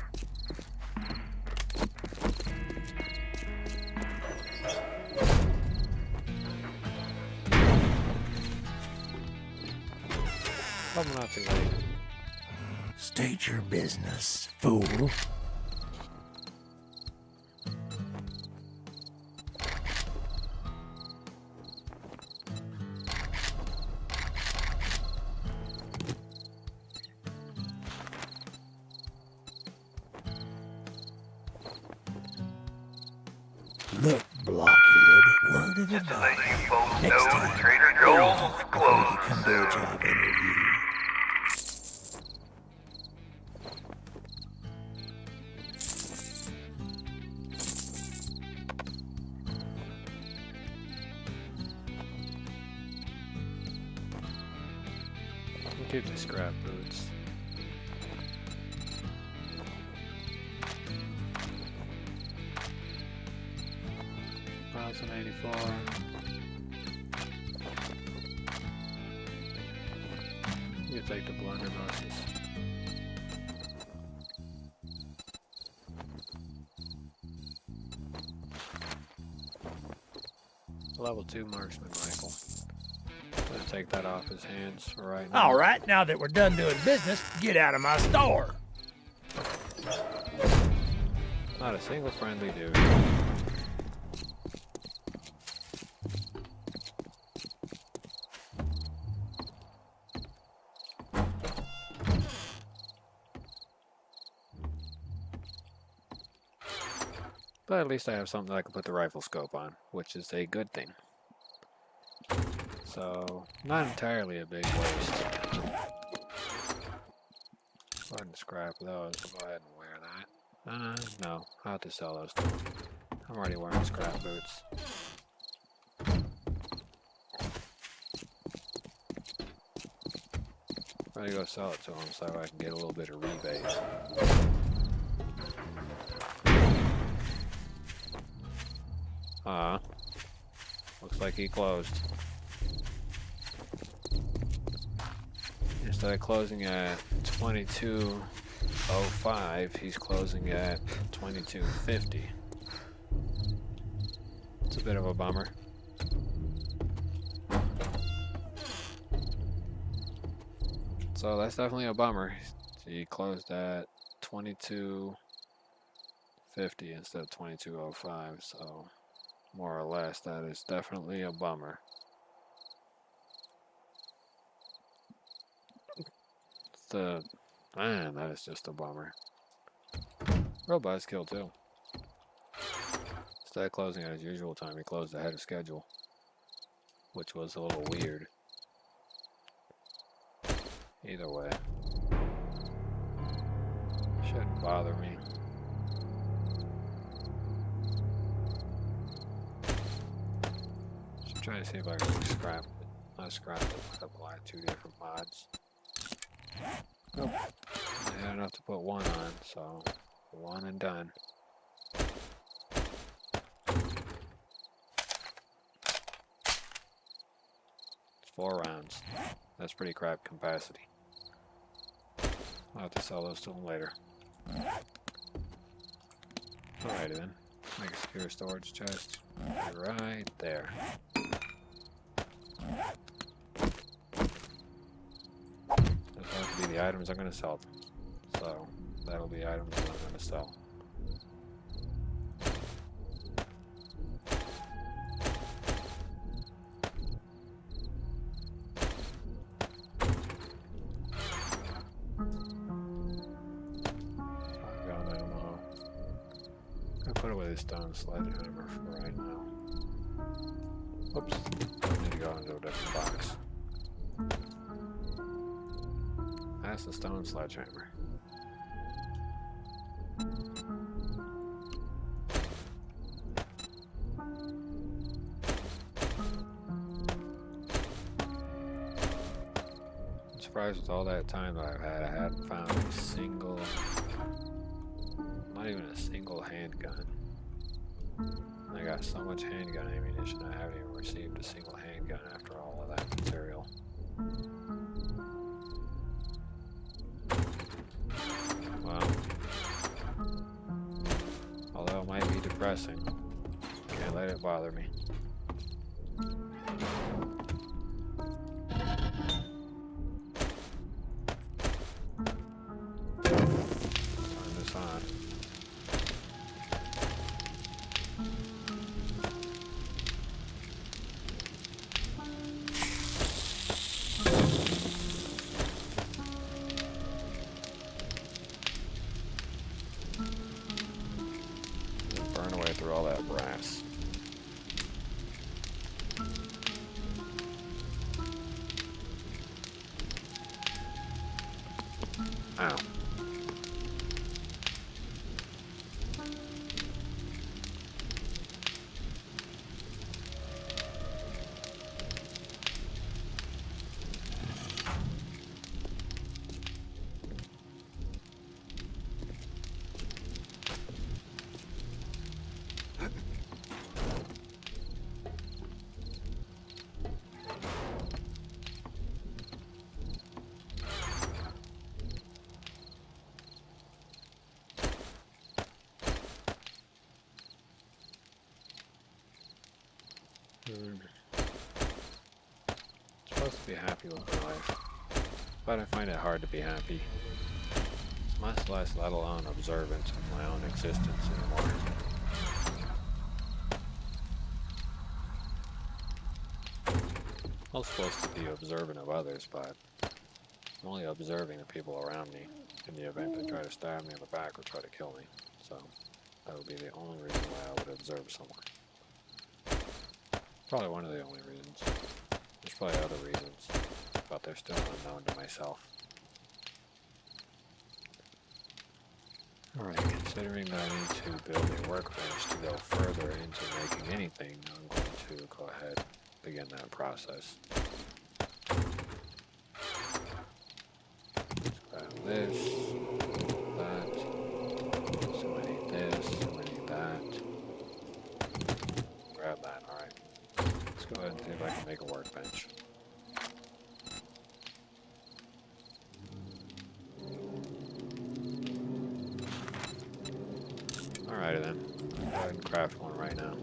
A: Hope I'm not too late.
B: State your business, fool. Look, blockhead, word of advice. Next time,
C: Trader Joel's
B: before you
C: closed
B: come to a job interview.
A: We'll keep the scrap boots. $1,084. You take the blunderbusses. Level 2 marksman rifle. I'm gonna take that off his hands for right now.
D: All right, now that we're done doing business, get out of my store.
A: Not a single friendly dude. But at least I have something that I can put the rifle scope on, which is a good thing. So, not entirely a big waste. Go ahead and scrap those. Go ahead and wear that. No, I'll have to sell those too. I'm already wearing scrap boots. I'm gonna go sell it to him so I can get a little bit of rebate. Looks like he closed. Instead of closing at 22 22.05. He's closing at 22.50. It's a bit of a bummer. So that's definitely a bummer. He closed at 22.50 instead of 22.05. So more or less, that is definitely a bummer. Man, that is just a bummer. Real buzzkill too. Instead of closing at his usual time, he closed ahead of schedule, which was a little weird. Either way, shouldn't bother me. Just trying to see if I can scrap it. Not scrap it, but apply 2 different mods. Nope. I had enough to put 1 on, so 1 and done. It's 4 rounds. That's pretty crap capacity. I'll have to sell those to him later. Alrighty then. Make a secure storage chest right there. Those have to be the items I'm going to sell. So that'll be items that I'm going to sell. Put away the stone sledgehammer for right now. Oops. I need to go into a different box. That's the stone sledgehammer. I'm surprised with all that time that I've had, I hadn't found a single, not even a single handgun. I got so much handgun ammunition, I haven't even received a single handgun after all of that material. Well, although it might be depressing, can't let it bother me. Turn this on. Burn away through all that brass. Ow. Supposed to be happy with my life, but I find it hard to be happy, much less let alone observant of my own existence anymore. I'm supposed to be observant of others, but I'm only observing the people around me in the event they try to stab me in the back or try to kill me. So that would be the only reason why I would observe someone. Probably one of the only reasons. There's probably other reasons, but they're still unknown to myself. Alright, considering that I need to build a workbench to go further into making anything, I'm going to go ahead and begin that process. Let's grab this, that, so I need this, so I need that. Grab that, alright. Let's go ahead and see if I can make a workbench. Alrighty then. Go ahead and craft one right now.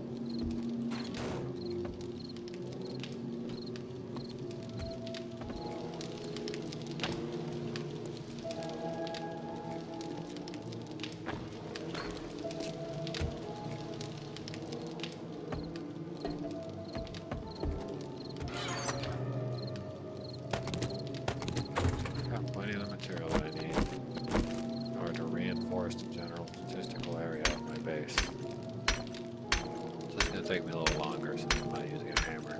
A: Got plenty of the material that I need in order to reinforce the general statistical area of my base. So it's going to take me a little longer since I'm not using a hammer.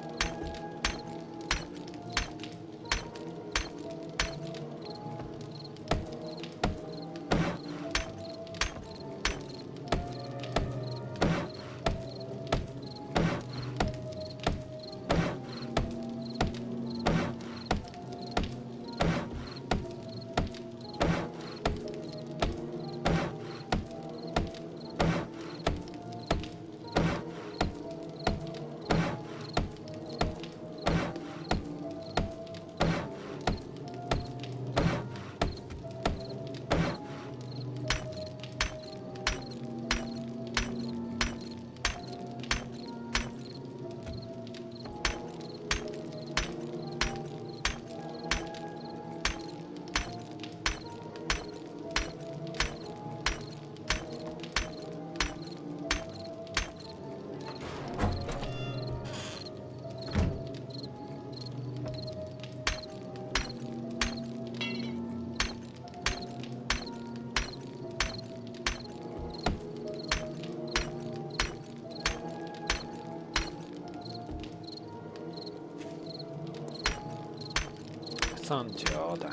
A: Sanjoda.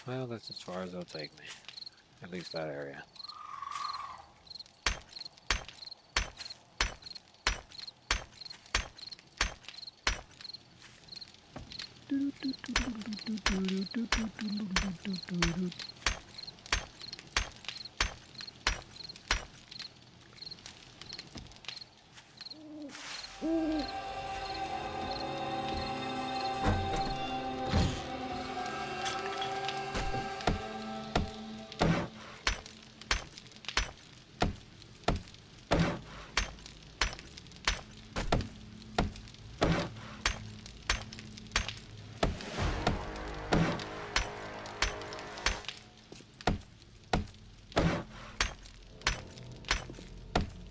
A: Well, that's as far as it'll take me. At least that area.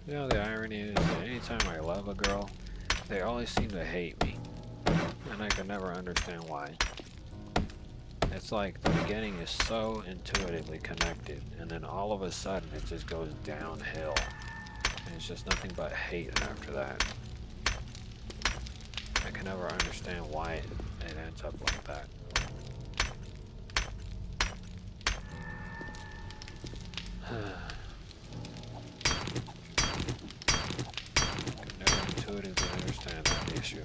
A: You know, the irony is that anytime I love a girl, they always seem to hate me. And I can never understand why. It's like the beginning is so intuitively connected, and then all of a sudden it just goes downhill. And it's just nothing but hate after that. I can never understand why it ends up like that. Intuitively understand that issue.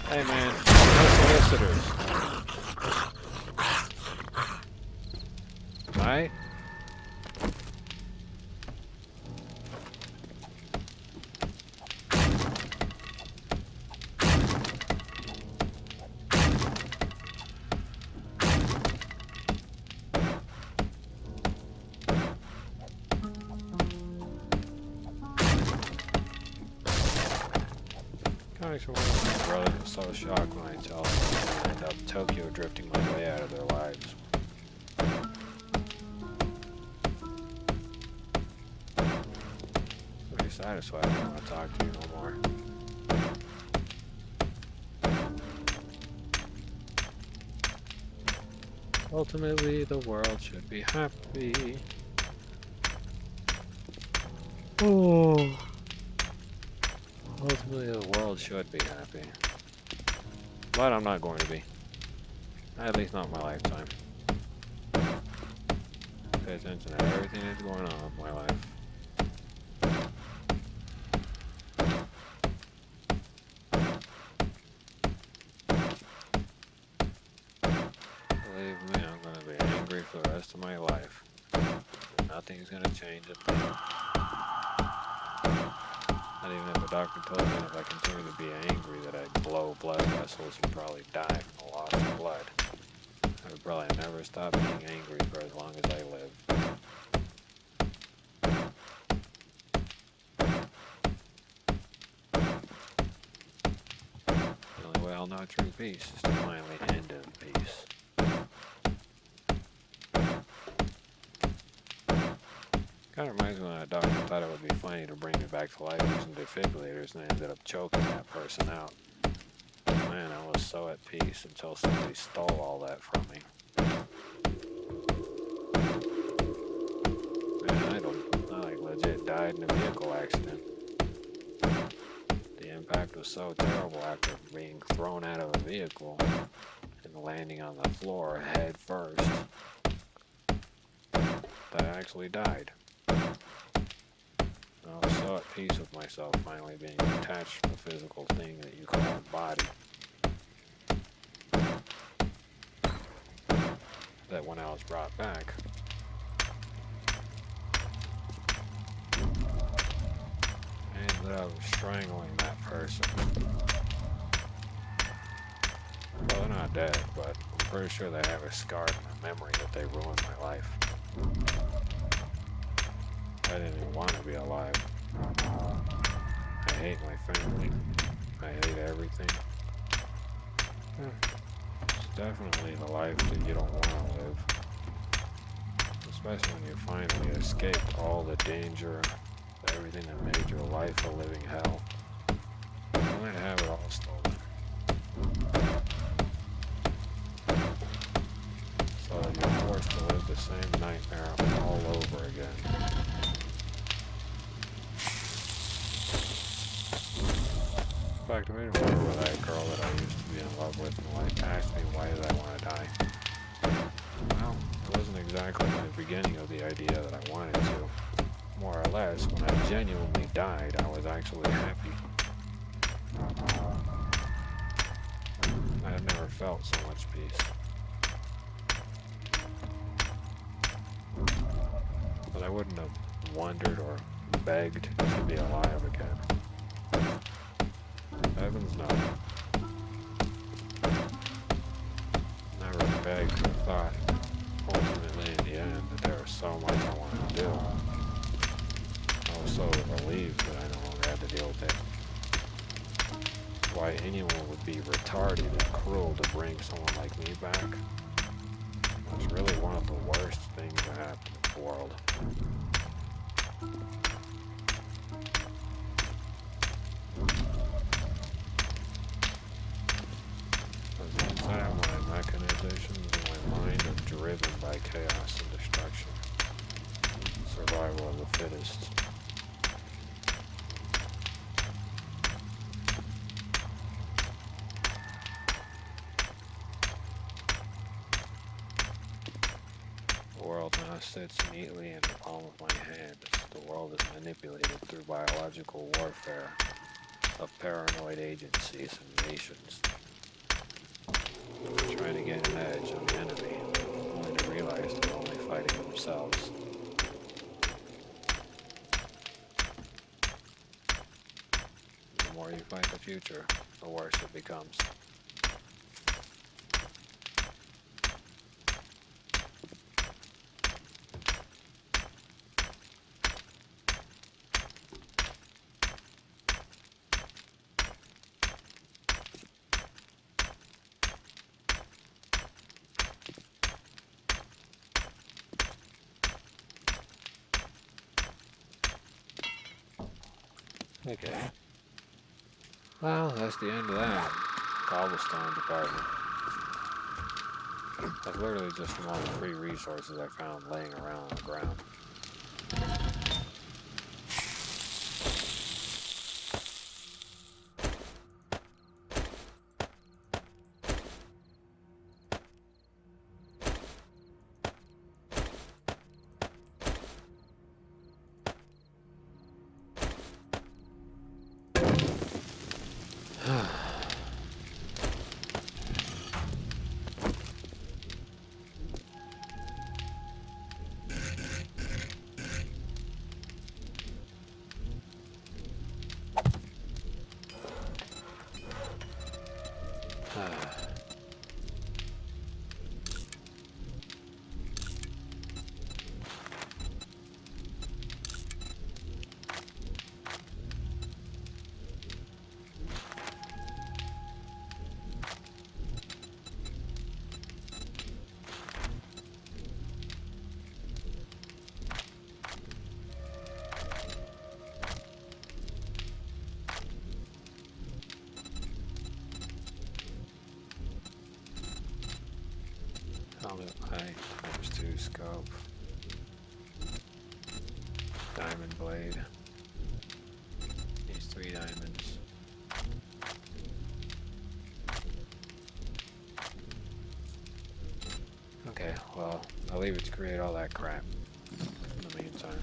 A: Hey man, no solicitors. Right? Actually, one of my brothers was so shocked when I tell them I end up Tokyo drifting my way out of their lives. Pretty satisfied. I don't want to talk to you no more. Ultimately, the world should be happy. Oh. Ultimately, the world should be happy. But I'm not going to be. At least not in my lifetime. Pay attention to everything that's going on in my life. Believe me, I'm going to be angry for the rest of my life. Nothing's going to change it. Not even if a doctor told me if I continue to be angry that I'd blow blood vessels and probably die from the loss of blood. I would probably never stop being angry for as long as I live. The only way I'll know true peace is to finally end in peace. Kind of reminds me when a doctor thought it would be funny to bring me back to life using defibrillators and I ended up choking that person out. Man, I was so at peace until somebody stole all that from me. Man, I legit died in a vehicle accident. The impact was so terrible after being thrown out of a vehicle and landing on the floor head first that I actually died. I was so at peace with myself finally being attached to the physical thing that you call a body that when I was brought back, I ended up strangling that person. Well, they're not dead, but I'm pretty sure they have a scar in my memory that they ruined my life. I didn't even want to be alive. I hate my family. I hate everything. It's definitely the life that you don't want to live. Especially when you finally escaped all the danger, everything that made your life a living hell. Only to have it all stolen. So that you're forced to live the same nightmare all over again. In fact, I made a remember with that girl that I used to be in love with and like asked me why did I want to die. Well, it wasn't exactly the beginning of the idea that I wanted to. More or less, when I genuinely died, I was actually happy. I had never felt so much peace. But I wouldn't have wondered or begged to be alive again. Heavens no. Never begged or thought, ultimately in the end, that there was so much I wanted to do. I was so relieved that I no longer had to deal with it. Why anyone would be retarded and cruel to bring someone like me back was really one of the worst things that happened in the world. My mechanizations in my mind are driven by chaos and destruction. Survival of the fittest. The world now sits neatly in the palm of my hand. The world is manipulated through biological warfare of paranoid agencies and nations. Trying to get an edge on the enemy, only to realize they're only fighting themselves. The more you fight the future, the worse it becomes. Okay. Well, that's the end of that cobblestone department. That's literally just from all the free resources I found laying around on the ground. Helmet light, ×2 scope, diamond blade, these 3 diamonds. Okay, well, I'll leave it to create all that crap in the meantime.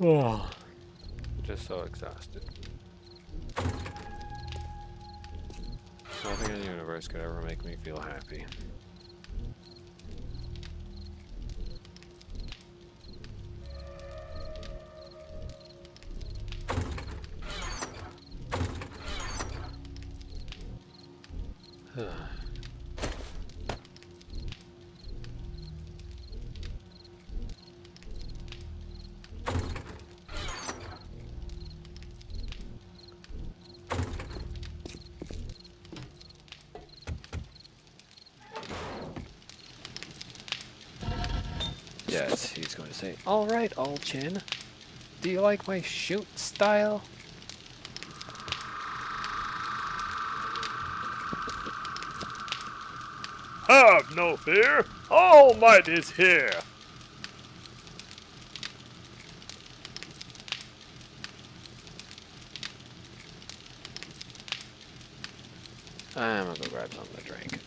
A: Oh, just so exhausted. Nothing in the universe could ever make me feel happy. Yes, he's going to say, "All right, old chin. Do you like my shoot style?"
C: Have no fear, All Might is here.
A: I'm gonna go grab something to drink.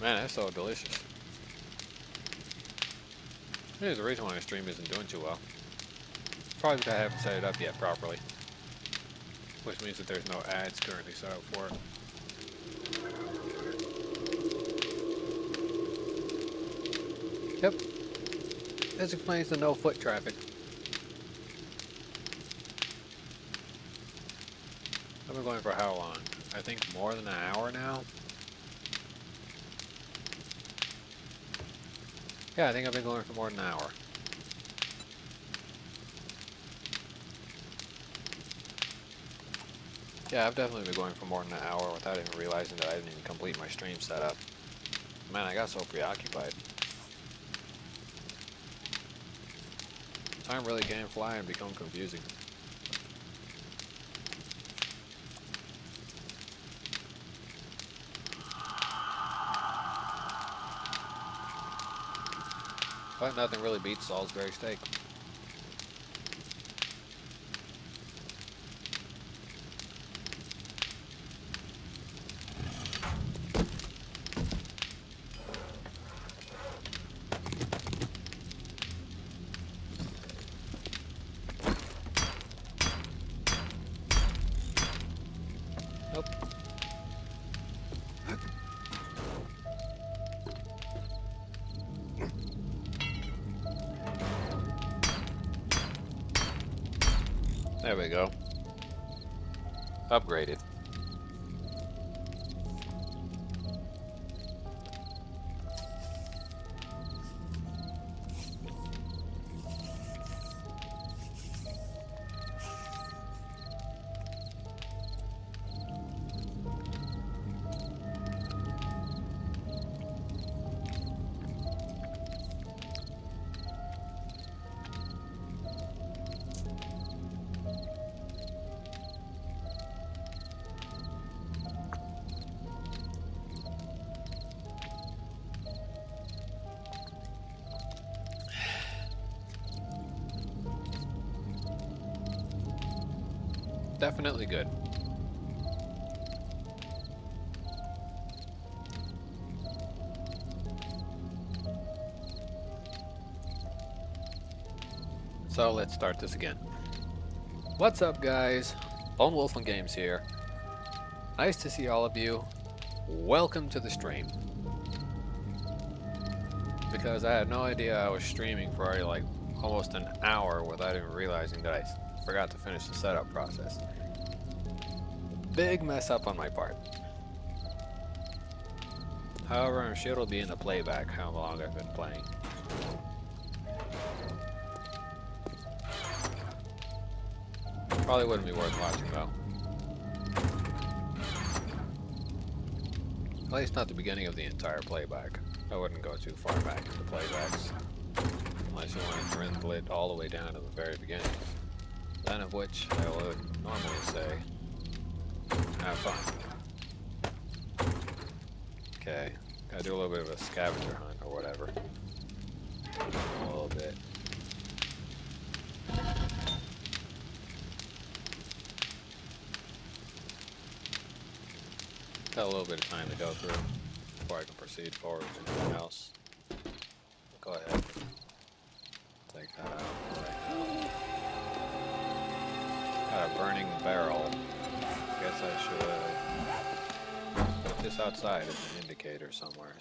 A: Man, that's so delicious. Here's the reason why my stream isn't doing too well. Probably because I haven't set it up yet properly. Which means that there's no ads currently set up for it. Yep. This explains the no foot traffic. I've been going for how long? I think more than an hour now. Yeah, I think I've been going for more than an hour. Yeah, I've definitely been going for more than an hour without even realizing that I didn't even complete my stream setup. Man, I got so preoccupied. Time really can fly and become confusing. But nothing really beats Salisbury steak. Nope. There we go. Upgraded. Definitely good. So let's start this again. What's up, guys? Lone Wolf on Games here. Nice to see all of you. Welcome to the stream. Because I had no idea I was streaming for already like almost an hour without even realizing that I forgot to finish the setup process. Big mess up on my part. However, I'm sure it'll be in the playback how long I've been playing. Probably wouldn't be worth watching though. At least not the beginning of the entire playback. I wouldn't go too far back into playbacks. Unless you want to dwindle it all the way down to the very beginning. Then of which I would normally say, have fun. Okay, gotta do a little bit of a scavenger hunt or whatever. A little bit. Got a little bit of time to go through before I can proceed forward with anything else. Go ahead. Take that out right now. Got a burning barrel. Guess I should put this outside as an indicator somewhere.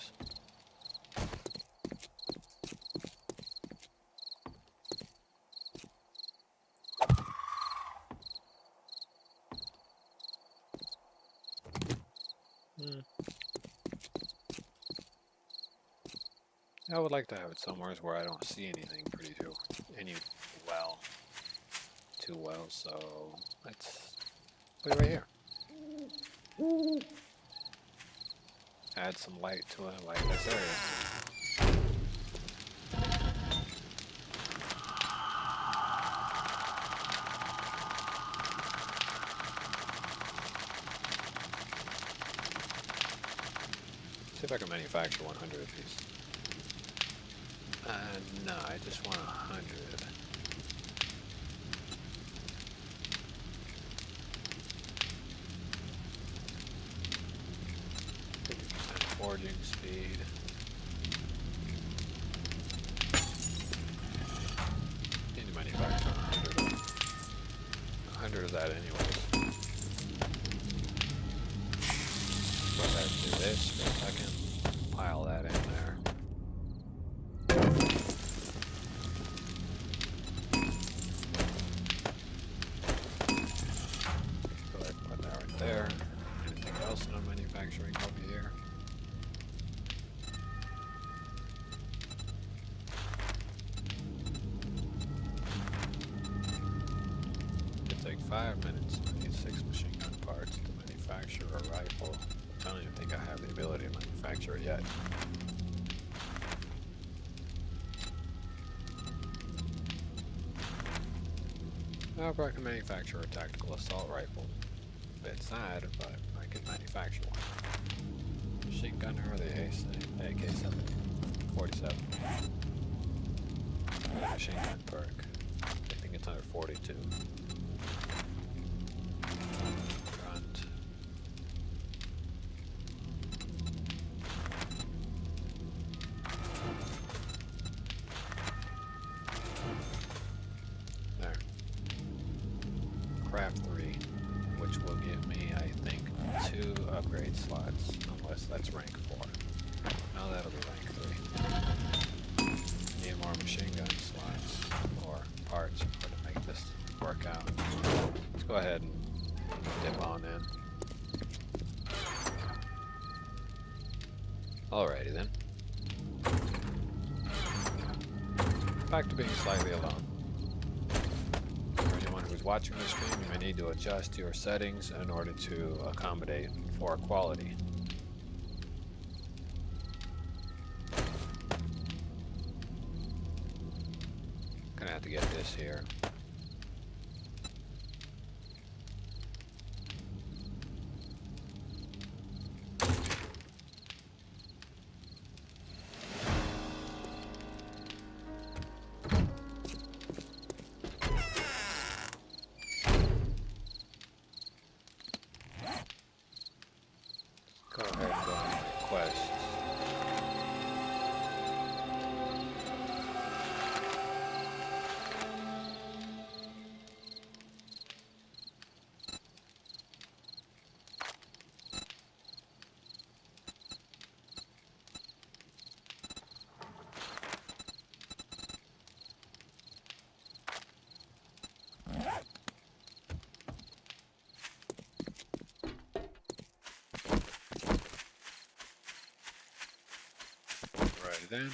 A: I would like to have it somewhere where I don't see anything too well, so let's put it right here. Add some light to a lightless area. See if I can manufacture 100 of these. No, I just want 100. 50% forging speed. that anyways. Go ahead and do this for a second. Pile that in there. Go ahead and put that right there. Anything else in our manufacturing over here? It'll take 5 minutes. I need 6 machine gun parts to manufacture a rifle. I don't even think I have the ability to manufacture it yet. I probably can manufacture a tactical assault rifle. A bit sad, but I could manufacture one. Machine gunner or the AK-47. Machine gun perk. I think it's under 42. Grunt. There. Craft 3, which will give me, I think, 2 upgrade slots, unless that's rank 4. No, that'll be rank 3. Need more machine gun slots, or parts, to make this work out. Let's go ahead and dip on in. Alrighty then. Back to being slightly alone. For anyone who's watching the stream, you may need to adjust your settings in order to accommodate for quality. Gonna have to get this here. Go ahead and go on my quests. Alrighty then.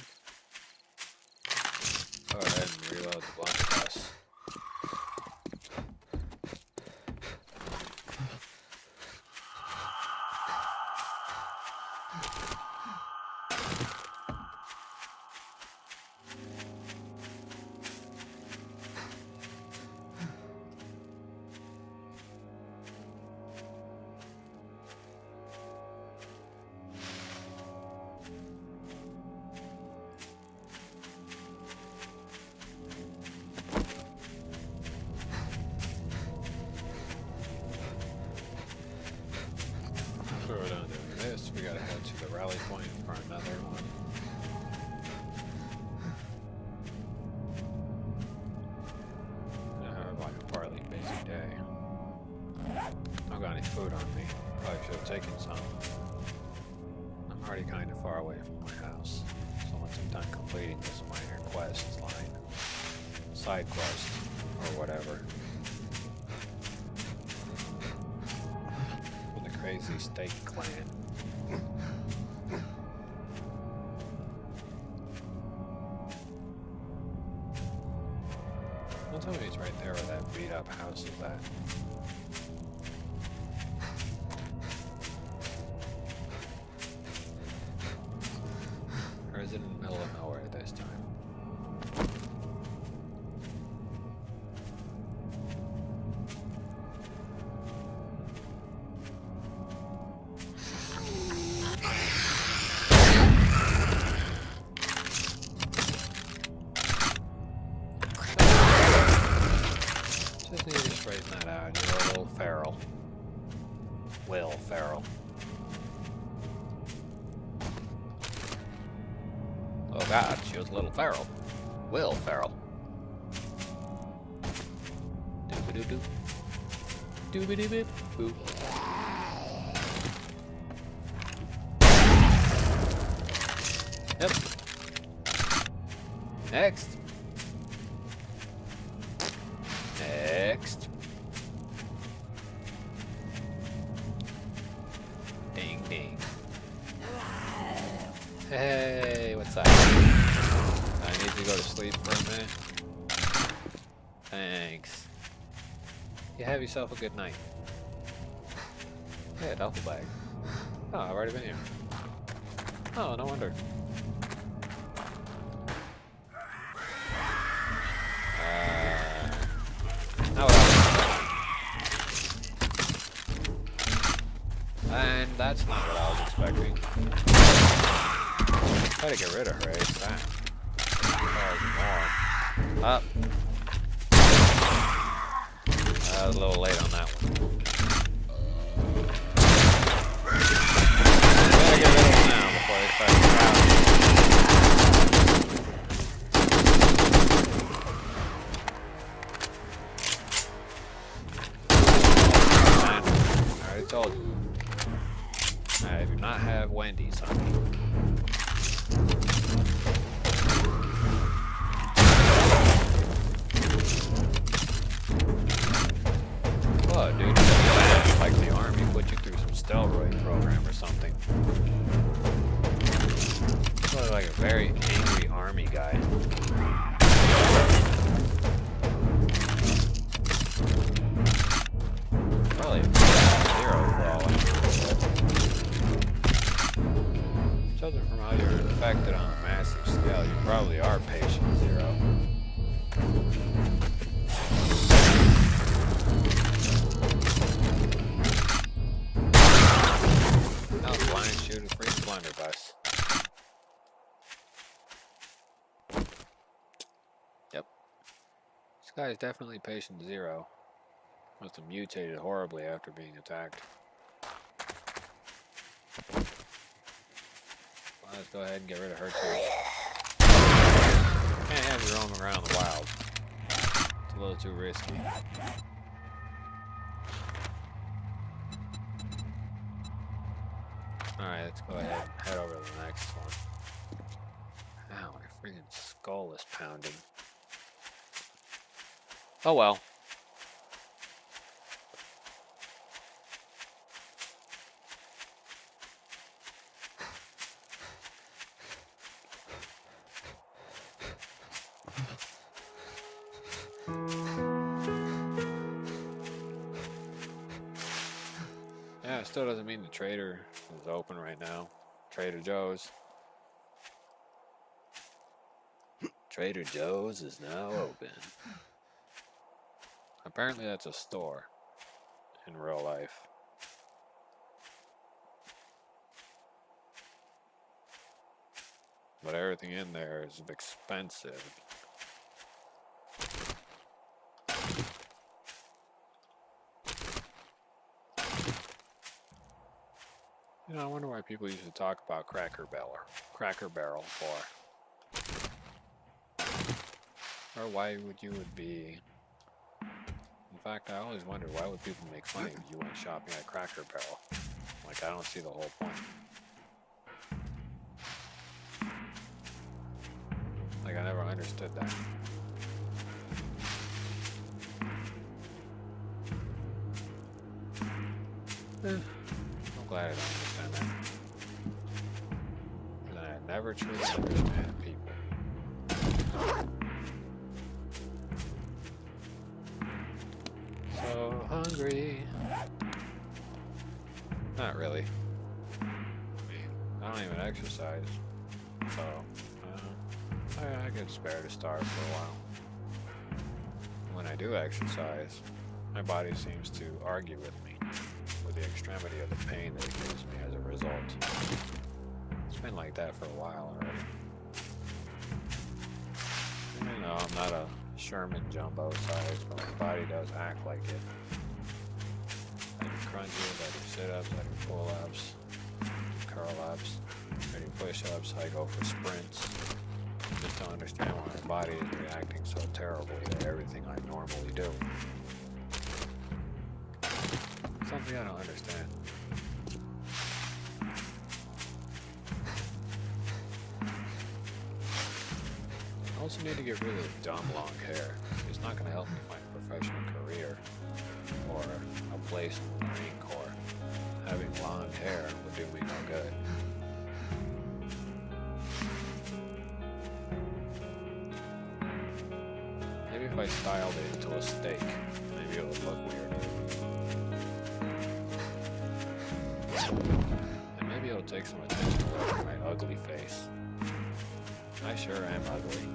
A: Go ahead and reload the blunderbuss. So we're done doing this. We gotta head to the rally point for another one. I have like a partly busy day. I don't got any food on me. Probably should have taken some. I'm already kind of far away from my house, so once I'm done completing this minor quest line, side quest, or whatever, for the crazy steak clan. Don't tell me it's right there where that beat up house is at. Or is it in the middle of nowhere this time? Just need to straighten that out. You're a little feral. Will Ferrell. Oh god, she was a little feral. Will Ferrell. Doo-ba-doo-doo. doobity bip boop. Yep. Next. Next. Ding ding. Hey, what's up? I need to go to sleep for a minute. Thanks. You have yourself a good night. Hey, a duffel bag. Oh, I've already been here. Oh, no wonder. Not what I was expecting. And that's not what I was expecting. Try to get rid of her, eh? Up. I was a little late on that one. Gotta get rid of them now before they start crowding. I already told you. I do not have Wendy's on me. Oh, dude, like the army put you through some steroid program or something. You look like a very angry army guy. Probably zero for all I know. Judging from how you're infected on a massive scale, you probably are patient zero. Shoot a free blunderbuss. Yep. This guy is definitely patient zero. Must have mutated horribly after being attacked. Well, let's go ahead and get rid of her too. Can't have you roaming around the wild. It's a little too risky. Alright, let's go ahead and head over to the next one. Ow, my freaking skull is pounding. Oh well. Yeah, it still doesn't mean the trader is open right now. Trader Joe's. Trader Joe's is now open. Apparently that's a store in real life. But everything in there is expensive. You know, I wonder why people used to talk about Cracker Barrel for. Or why would be. In fact, I always wondered why would people make fun of you if you went shopping at Cracker Barrel. Like, I don't see the whole point. Like, I never understood that. I'm glad I don't understand that. And I never truly understand people. So hungry. Not really. I mean, I don't even exercise. So, I get spare to starve for a while. When I do exercise, my body seems to argue with me, with the extremity of the pain that it gives me as a result. It's been like that for a while already. You know, I'm not a Sherman jumbo size, but my body does act like it. I do crunches, I do sit-ups, I do pull-ups, I do curl-ups, I do push-ups, I go for sprints. I just don't understand why my body is reacting so terribly to everything I normally do. Something I don't understand. I also need to get rid of the dumb long hair. It's not going to help me find a professional career or a place in the Marine Corps. Having long hair would do me no good. Maybe if I styled it into a steak, maybe it would look weird. And maybe it'll take some attention away from my ugly face. I sure am ugly.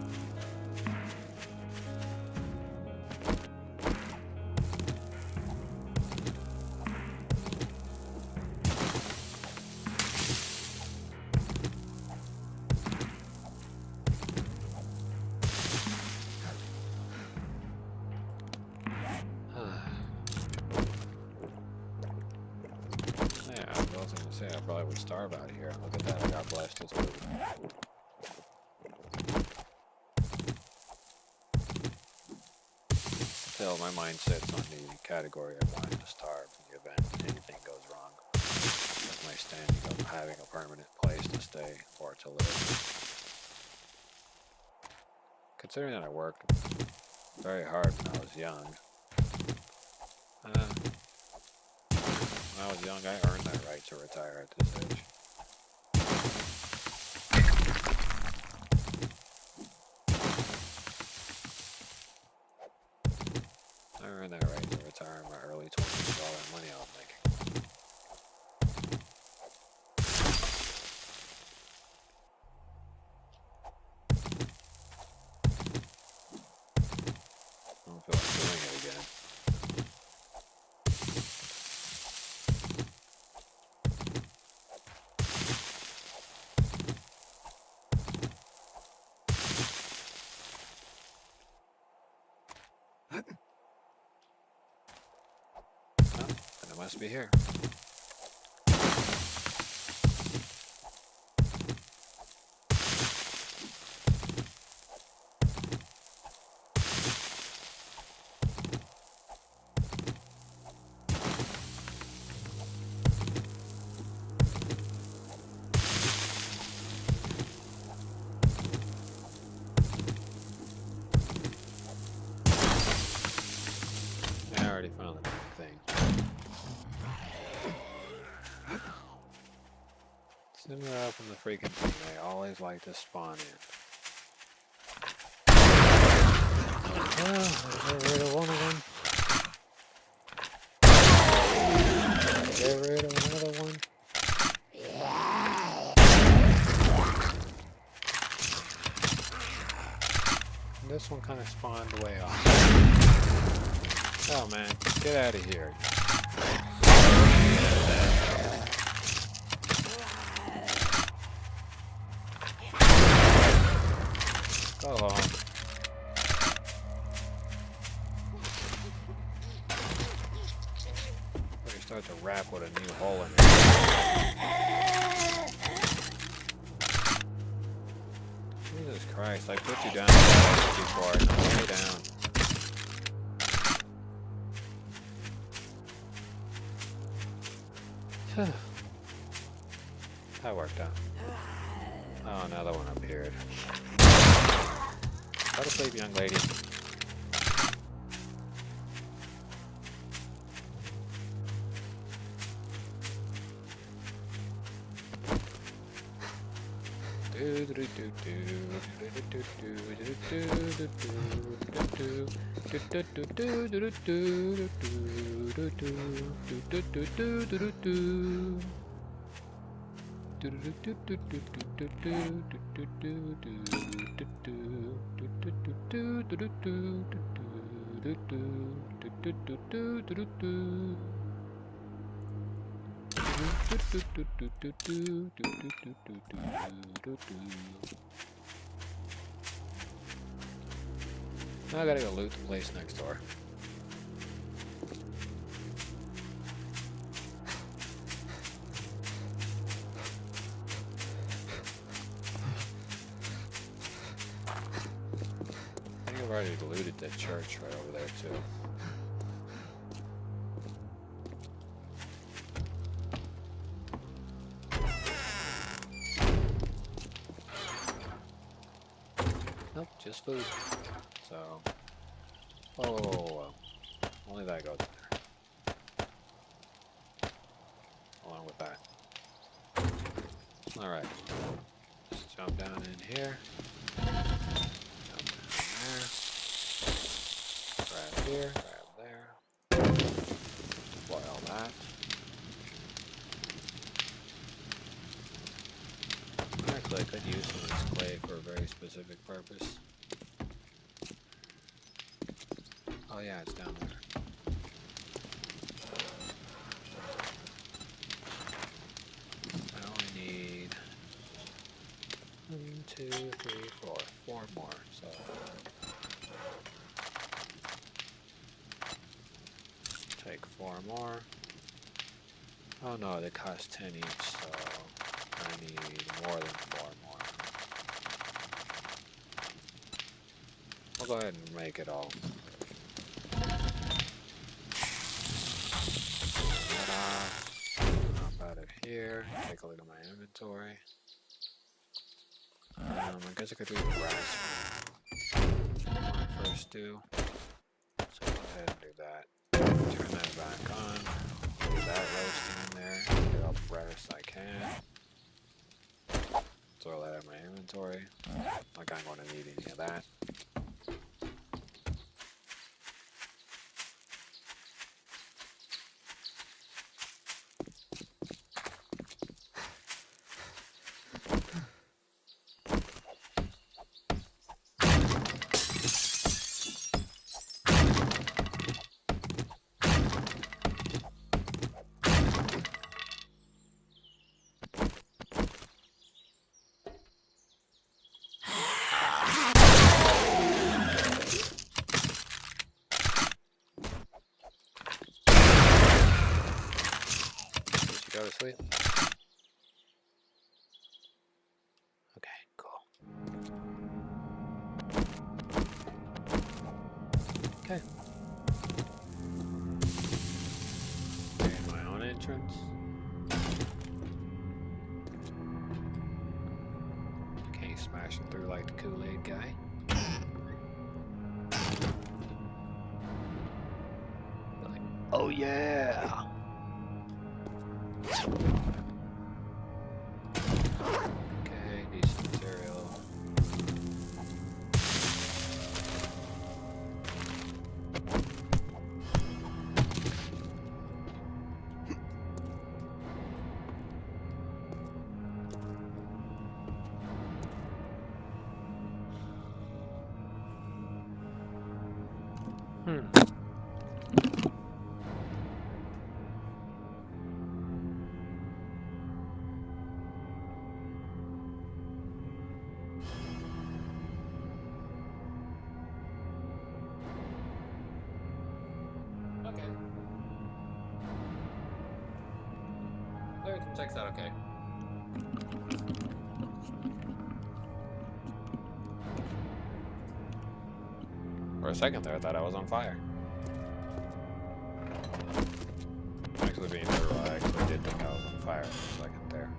A: I probably would starve out here. Look at that, I got blasted too. Still, my mindset's on the category of wanting to starve in the event anything goes wrong. With my standing of having a permanent place to stay or to live. Considering that I worked very hard when I was young, when I was young, I earned that right to retire at this age. I earned that right to retire in my early 20s with all that money I was making. I don't feel like doing it again. It must be here. I already found the thing. Similar up in the freaking thing, they always like to spawn in. Well, get rid of one of them. Get rid of another one. And this one kind of spawned way off. Oh man, get out of here. Go home. Or you start to rap with a new hole in it. Jesus Christ, I put you down before. Lay down. That worked out. Oh, another one appeared. Go to sleep, young lady. Now I gotta go loot the place next door. I think I've already looted that church right over there too. fast food. So, oh, only that goes in there. Along with that. Alright. Just jump down in here. Jump down there. Grab here, grab there. Spoil that. Actually, I could use some of this clay for a very specific purpose. Oh yeah, it's down there. I only need 1, 2, 3, 4. 4 more, so take 4 more. Oh no, they cost 10 each, so I need more than 4 more. I'll go ahead and make it all. Hop out of here, take a look at my inventory. I guess I could do the grass first do. So go ahead and do that. Turn that back on. Leave that roasting in there. Get all the grass I can. Throw that in my inventory. Like I'm going to need any of that. Go to sleep. Okay, cool. Okay. Create my own entrance. Can't smash it through like the Kool-Aid guy. Like, oh yeah! Okay, decent material. Okay. Everything checks out okay. For a second there, I thought I was on fire. Actually, being true, I actually did think I was on fire for a second there.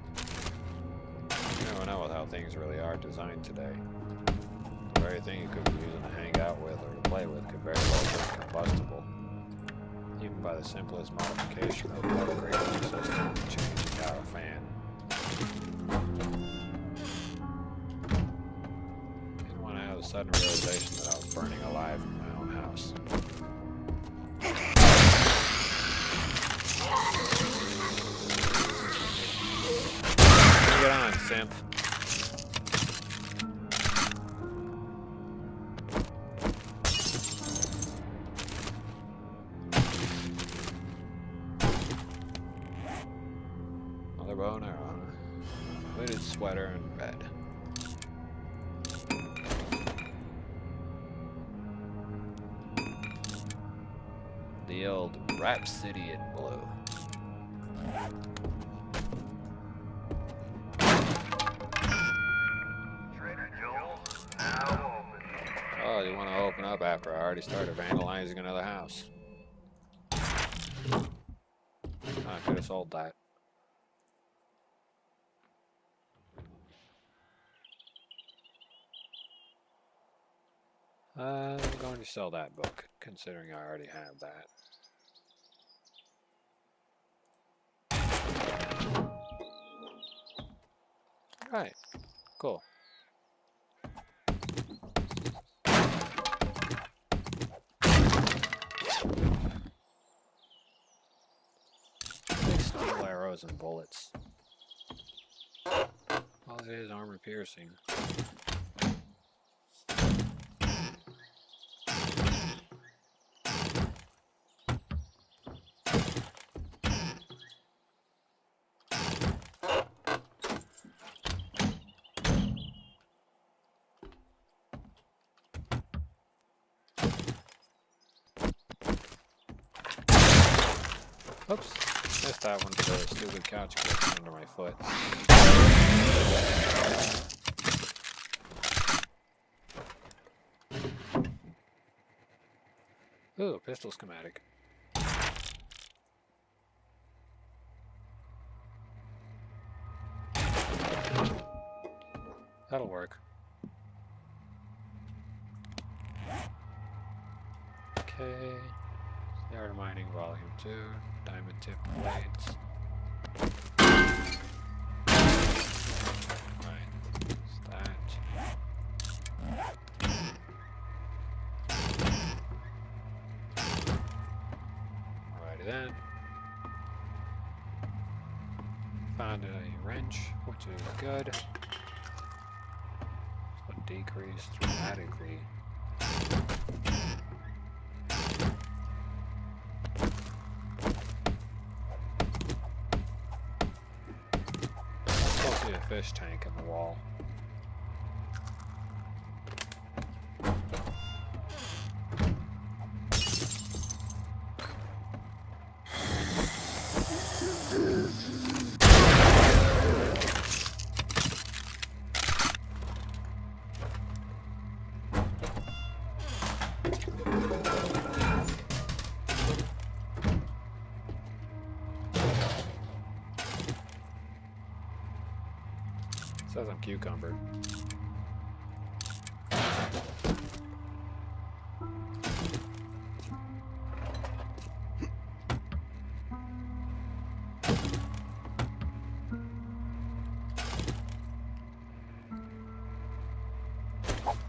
A: You never know how things really are designed today. The very thing you could be using to hang out with or to play with could very well be combustible. Even by the simplest modification of the upgrading system, changing out a fan. Didn't want to have a sudden realization that I was burning alive in my own house. Bring it on, simp. Bone arrow, hooded sweater and red. The old Rhapsody in blue. Oh, you want to open up after I already started vandalizing another house? I could have sold that. I'm going to sell that book, considering I already have that. Alright, cool. Steel arrows and bullets. All it is armor piercing. Oops, missed that one because the stupid couch glitched under my foot. Ooh, pistol schematic. That'll work. Okay. The Art of Mining Volume 2. Diamond tip blades. Right. Stat. Alrighty then. Found a wrench, which is good. So decrease dramatically. See a fish tank in the wall. Says I'm cucumbered.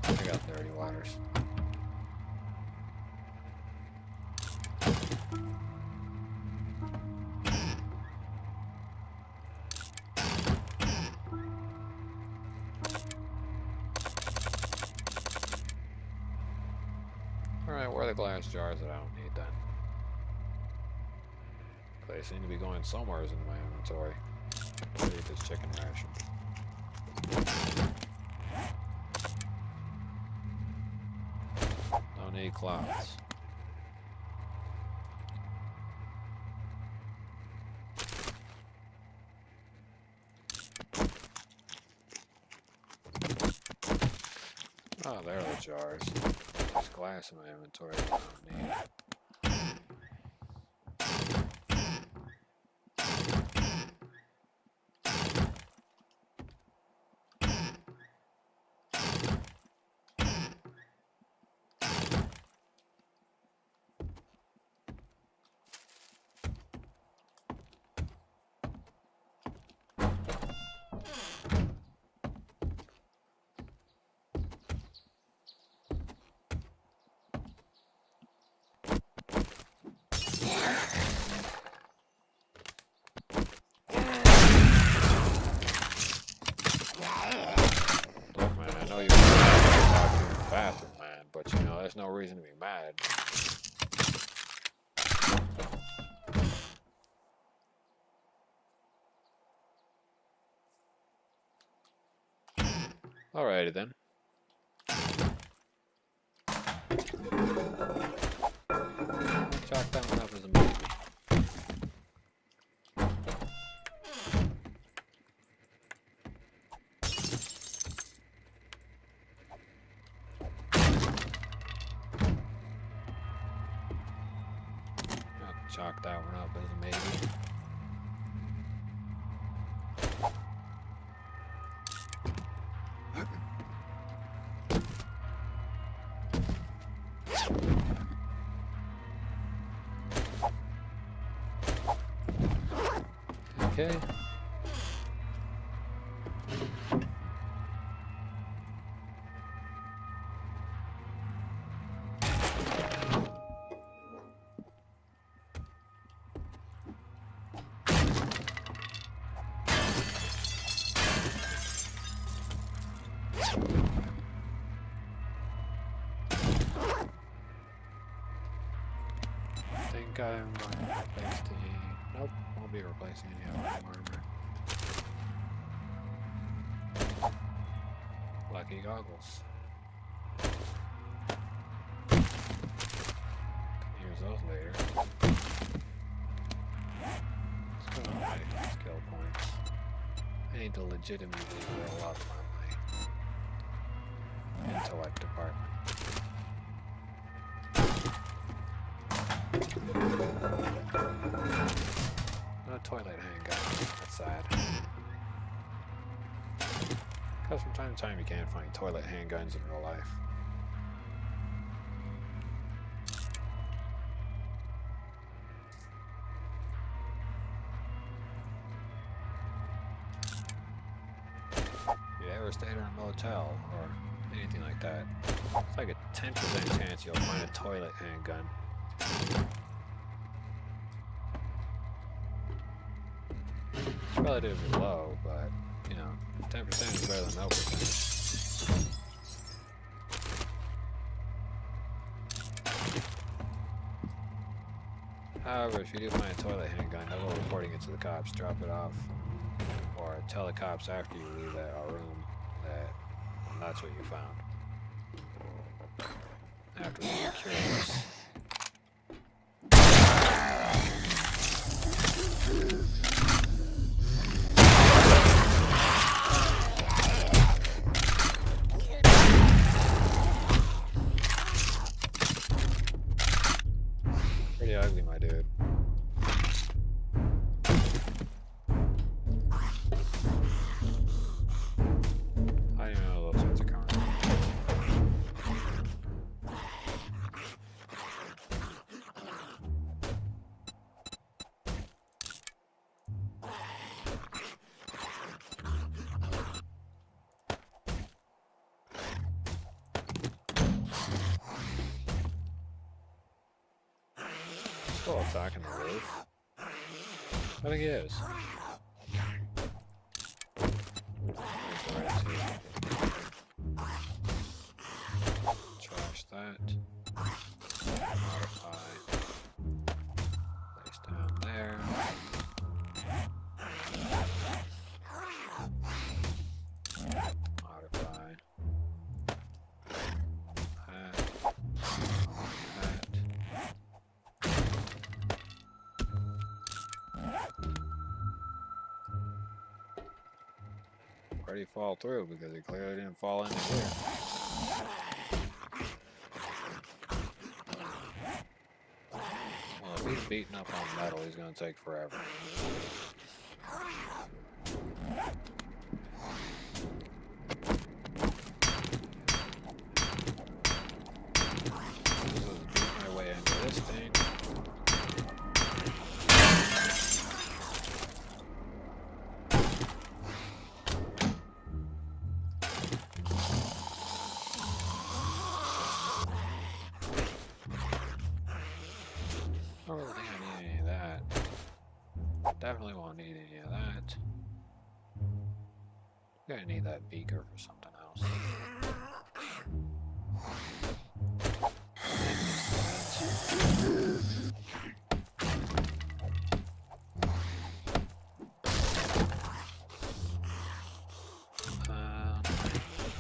A: I got 30 waters. Alright, where are the glass jars that I don't need then? They seem to be going somewhere into my inventory. Let's see if it's chicken ration. Don't need cloths. Oh, there are the jars. There's glass in my inventory that I don't need. Look, man, I know you want to talk to the bathroom, man, but you know, there's no reason to be mad. Alrighty then. Chalk that one up as a maybe. Chalk that one up as a maybe. Okay. I think I'm going to replace the... Nope, won't be replacing any of my armor. Lucky goggles. Can use those later. Let's go on my skill points. I need to legitimately roll up on my intellect department. Not a toilet handgun. That's sad. Because from time to time you can't find toilet handguns in real life. If you ever stayed in a motel or anything like that, it's like a 10% chance you'll find a toilet handgun. It's relatively low, but, you know, 10% is better than no percent. However, if you do find a toilet handgun, no reporting it to the cops, drop it off, or tell the cops after you leave that room that that's what you found. After being curious. Pretty ugly, my dude. I don't even know those sorts of cars. Still attacking the roof. I think he is. Trash that. Modify. Place down there. Modify. Where'd he fall through? Because he clearly didn't fall into here. Well, if he's beating up on metal, he's gonna take forever. This is beating my way into this thing. I don't really think I need any of that. Definitely won't need any of that. Gonna need that beaker for something else.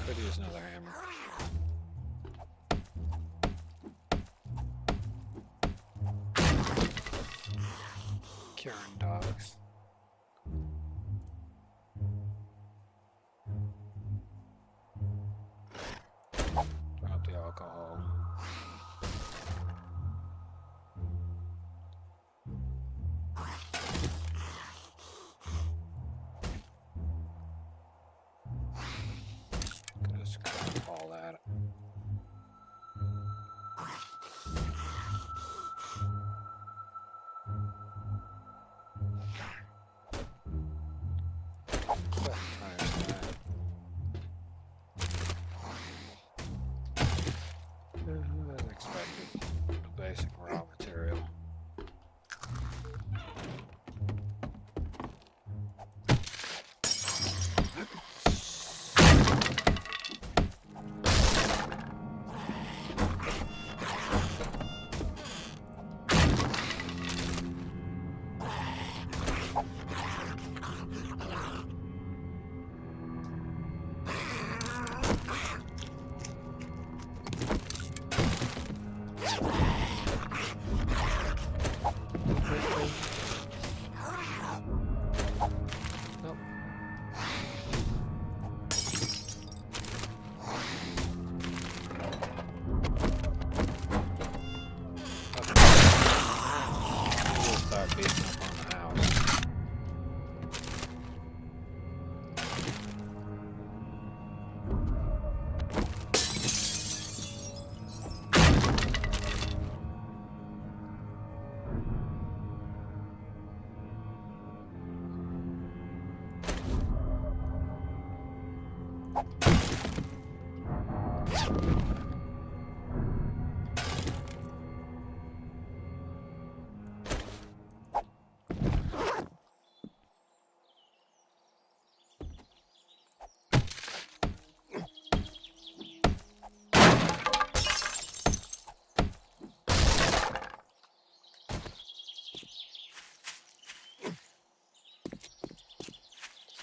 A: Could use another hammer. Curing dogs. Drop the alcohol. Just crap all that.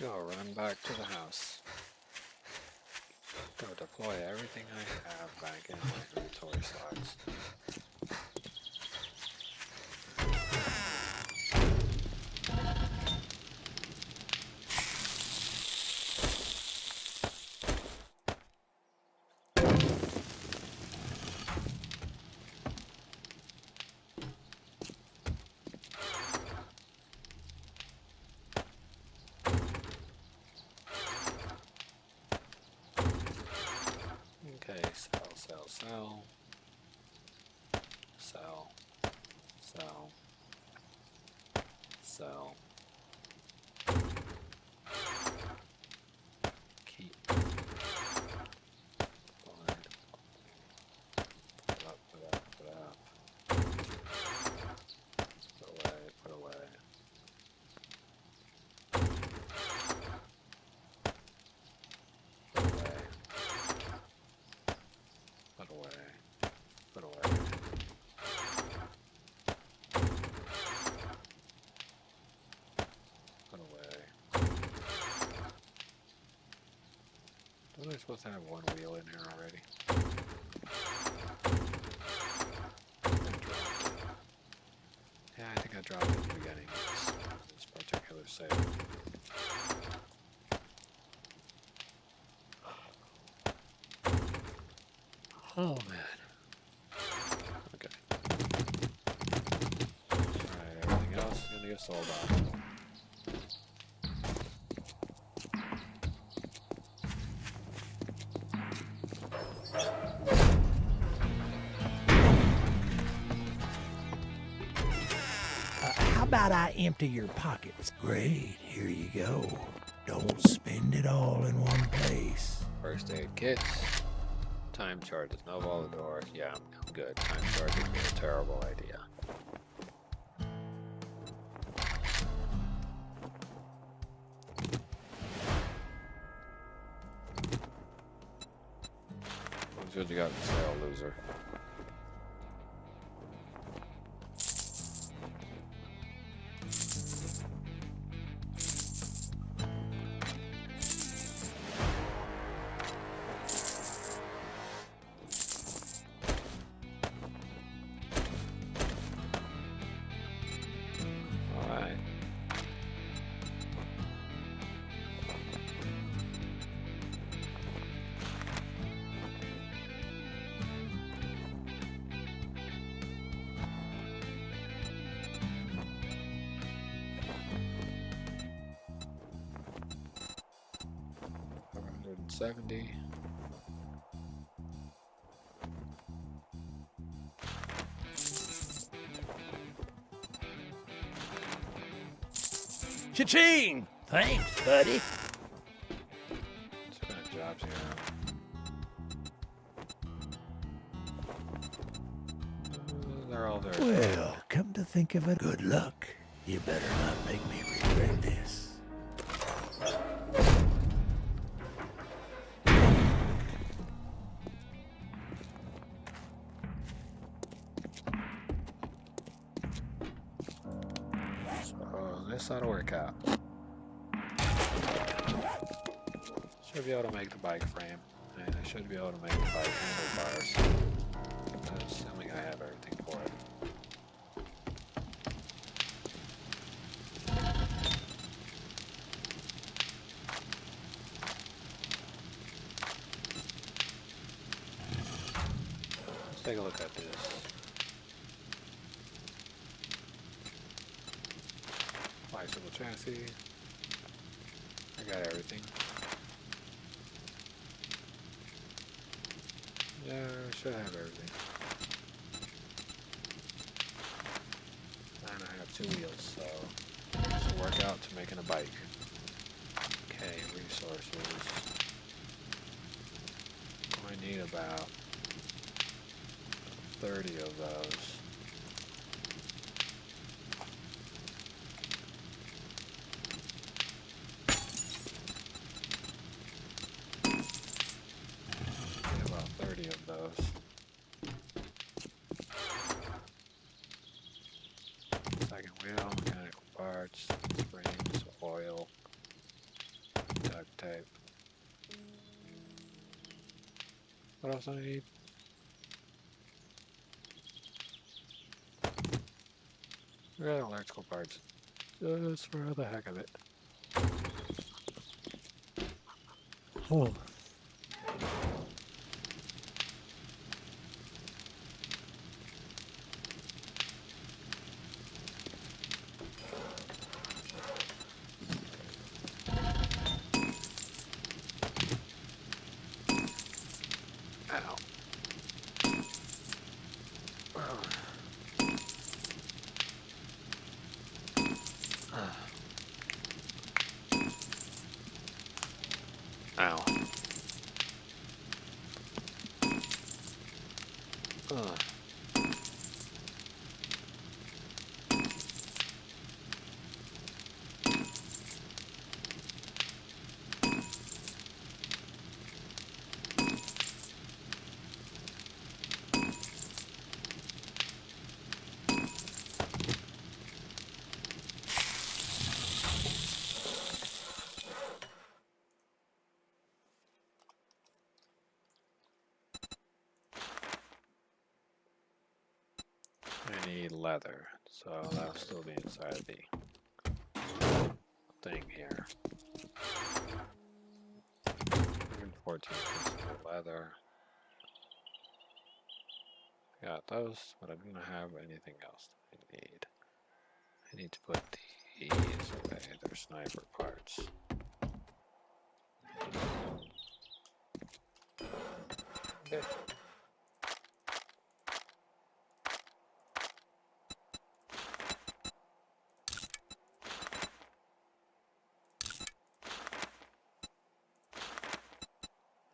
A: Go run back to the house. Go deploy everything I have back in my inventory slots. Okay, sell. Sell. Keep. Forward. Put up. Put away. Put away. Wasn't I supposed to have one wheel in here already? Yeah, I think I dropped it at the beginning of this particular save. Oh man. Okay. Alright, everything else is gonna get sold off.
B: How about I empty your pockets? Great, here you go. Don't spend it all in one place.
A: First aid kits. Time charges. No Volador. Yeah, I'm good. Time charges is a terrible idea. What's good you got for sale, loser? Alright. $170.
D: Cha-ching! Thanks, buddy.
A: What kind of jobs you have? They're all very
B: Well, come to think of it, good luck. You better not make me regret this.
A: So this ought to work out. Should be able to make the bike frame, and I should be able to make the bike handlebars. Assuming I have everything for it. Let's take a look at this. Bicycle chassis. I got everything. Yeah, I should have everything. And I have 2 wheels, so this will work out to making a bike. Okay, resources. need about 30 of those. Need about 30 of those. Second wheel, mechanical parts, springs, oil, duct tape. What else do I need? We got electrical parts. Just for the heck of it. Oh. Ow. Ow. Ugh. I need leather, so that'll still be inside the thing here. 114 pieces of leather. Got those, but I don't have anything else that I need. I need to put these away. They're sniper parts. Okay.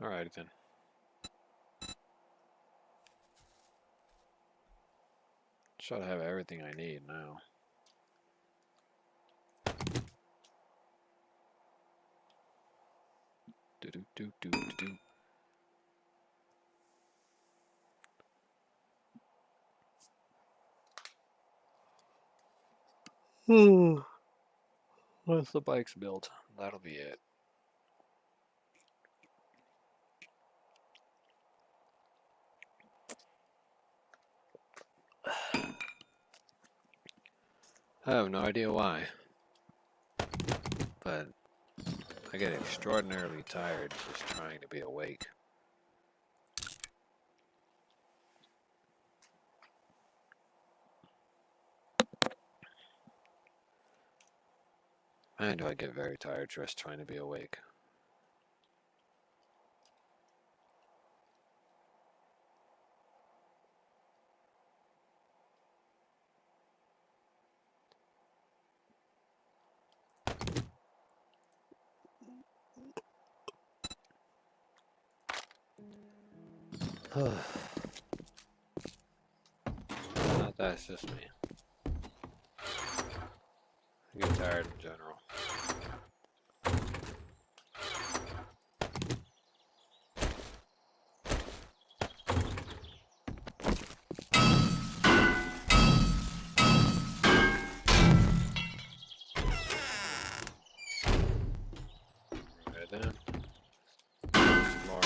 A: Alrighty then. Should have everything I need now. Do do do do do. Hmm. Once the bike's built, that'll be it. I have no idea why, but I get extraordinarily tired just trying to be awake. Man, do I get very tired just trying to be awake. Not that, it's just me. I get tired in general. Right then. Floor.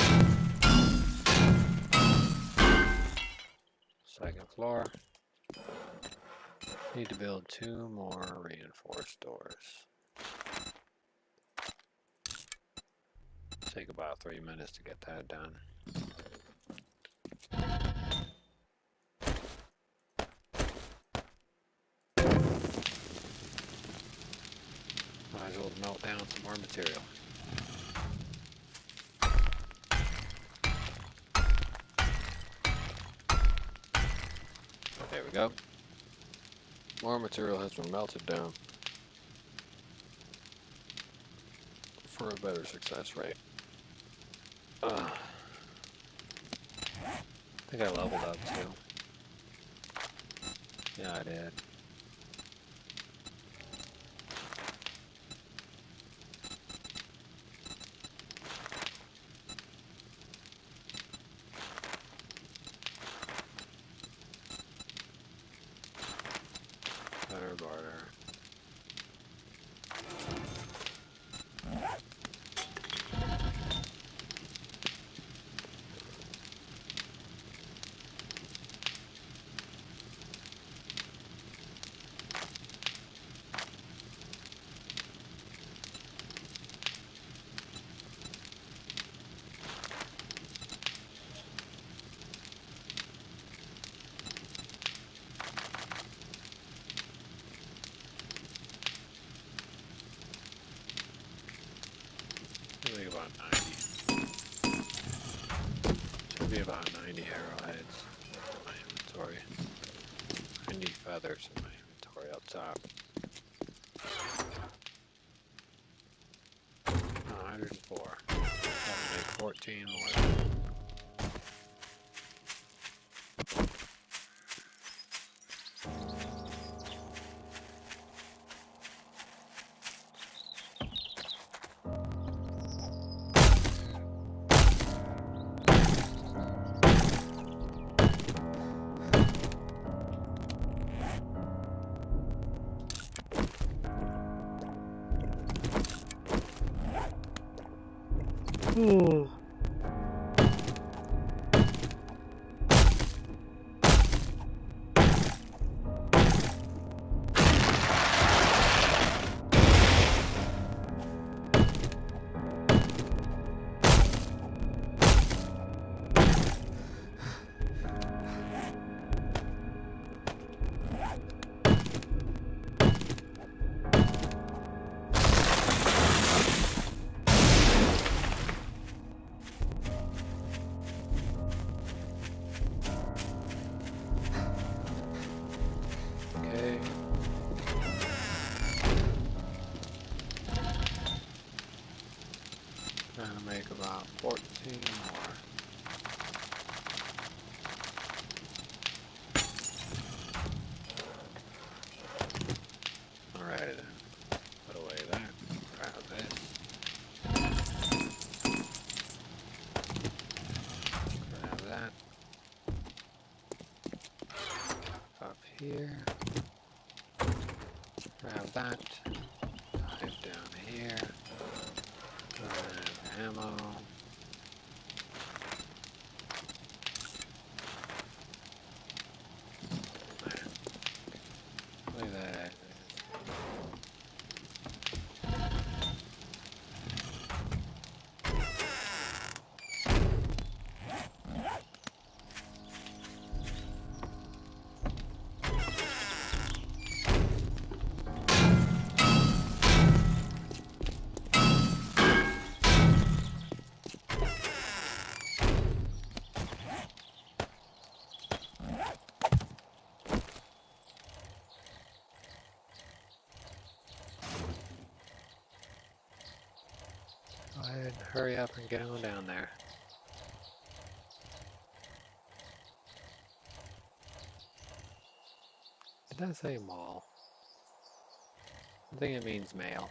A: Second floor. Need to build 2 more reinforced doors. Take about 3 minutes to get that done. Might as well melt down some more material. There we go. More material has been melted down for a better success rate. think I leveled up too. Yeah, I did. Better barter. I think about 90. Should be about 90 arrowheads in my inventory. 90 feathers in my inventory up top. 104. That'll make 14 more. Okay. Trying to make about 14 more. Alrighty then. Put away that. Grab this. Grab that. Up here. Grab that. Dive down here. Grab ammo. Look at that. Go ahead and hurry up and get on down there. Did that say mall? I think it means male.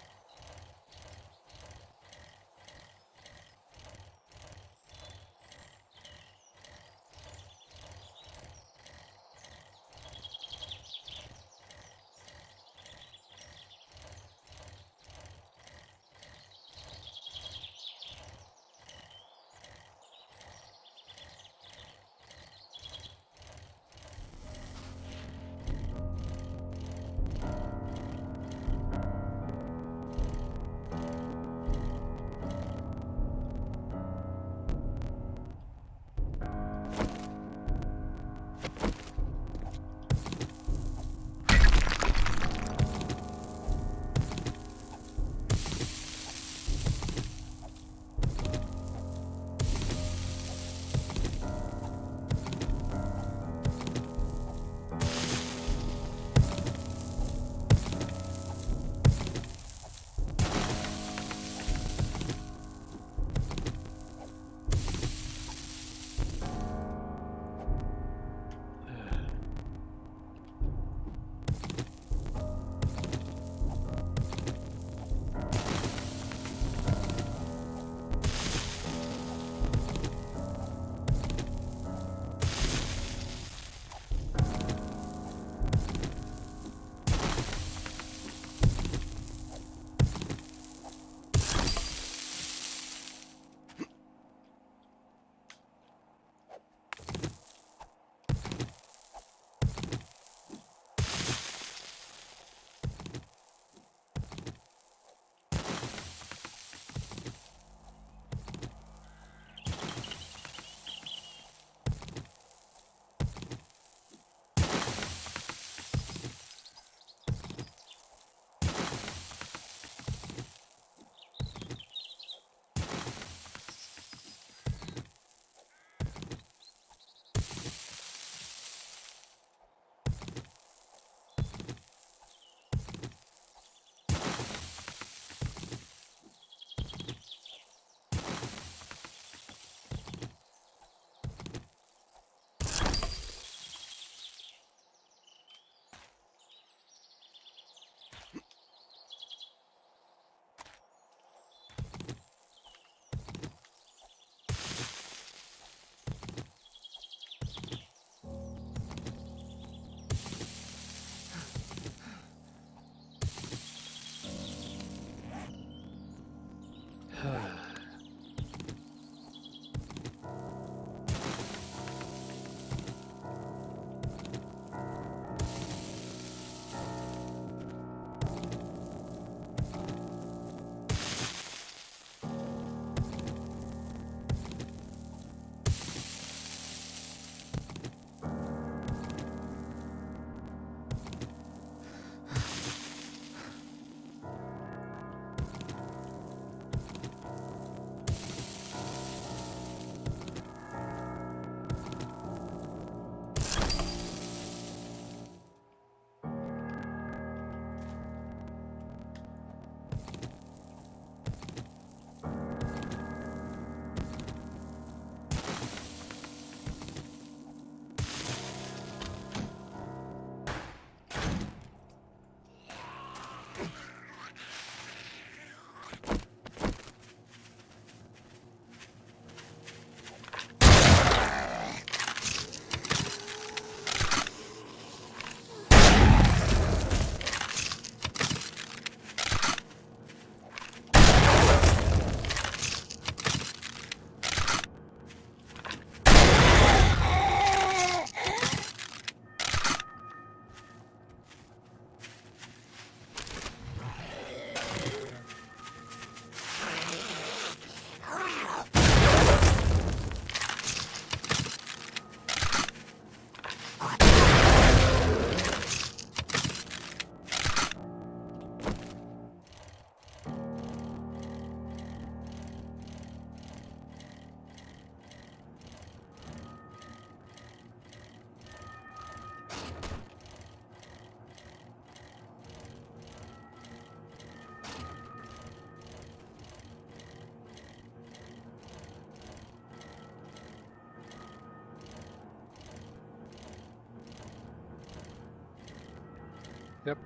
A: Yep.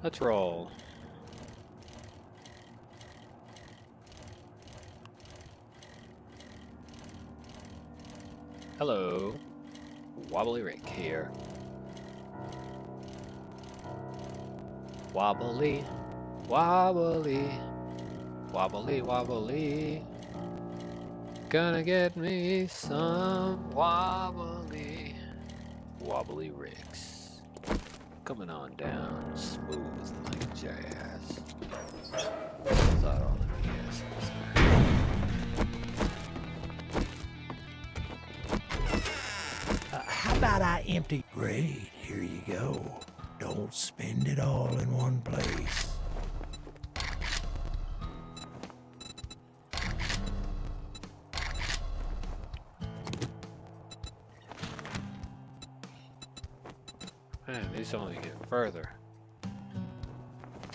A: Let's roll. Hello. Wobbly Rick here. Wobbly, wobbly, wobbly, wobbly. Gonna get me some wobbly, wobbly Ricks. Coming on down, smooth like jazz. Without all the BS.
B: How about I empty? Great, here you go. Don't spend it all in one place.
A: Man, these only get further.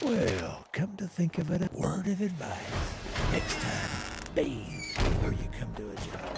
B: Well, come to think of it, a word of advice. Next time, bathe before you come to a job.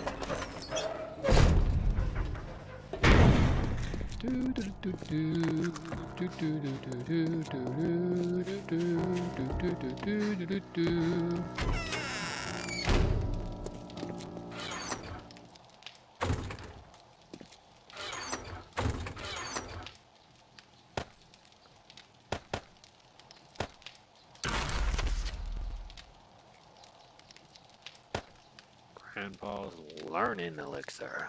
A: Grandpa's learning elixir.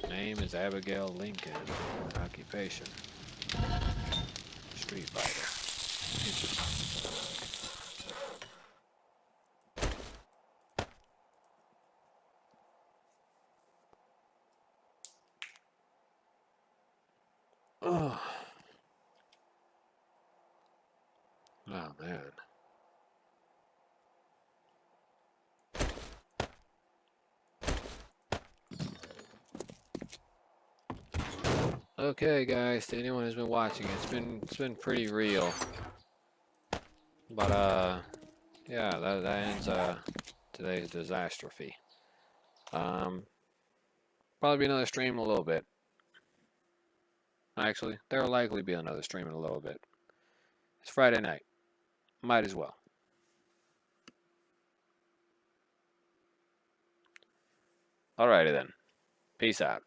A: Name is Abigail Lincoln. Occupation. Street fighter. Oh. Oh man. Okay, guys, to anyone who's been watching, it's been pretty real. But yeah, that ends today's disastrophe. Probably be another stream in a little bit. Actually, there'll likely be another stream in a little bit. It's Friday night. Might as well. Alrighty then. Peace out.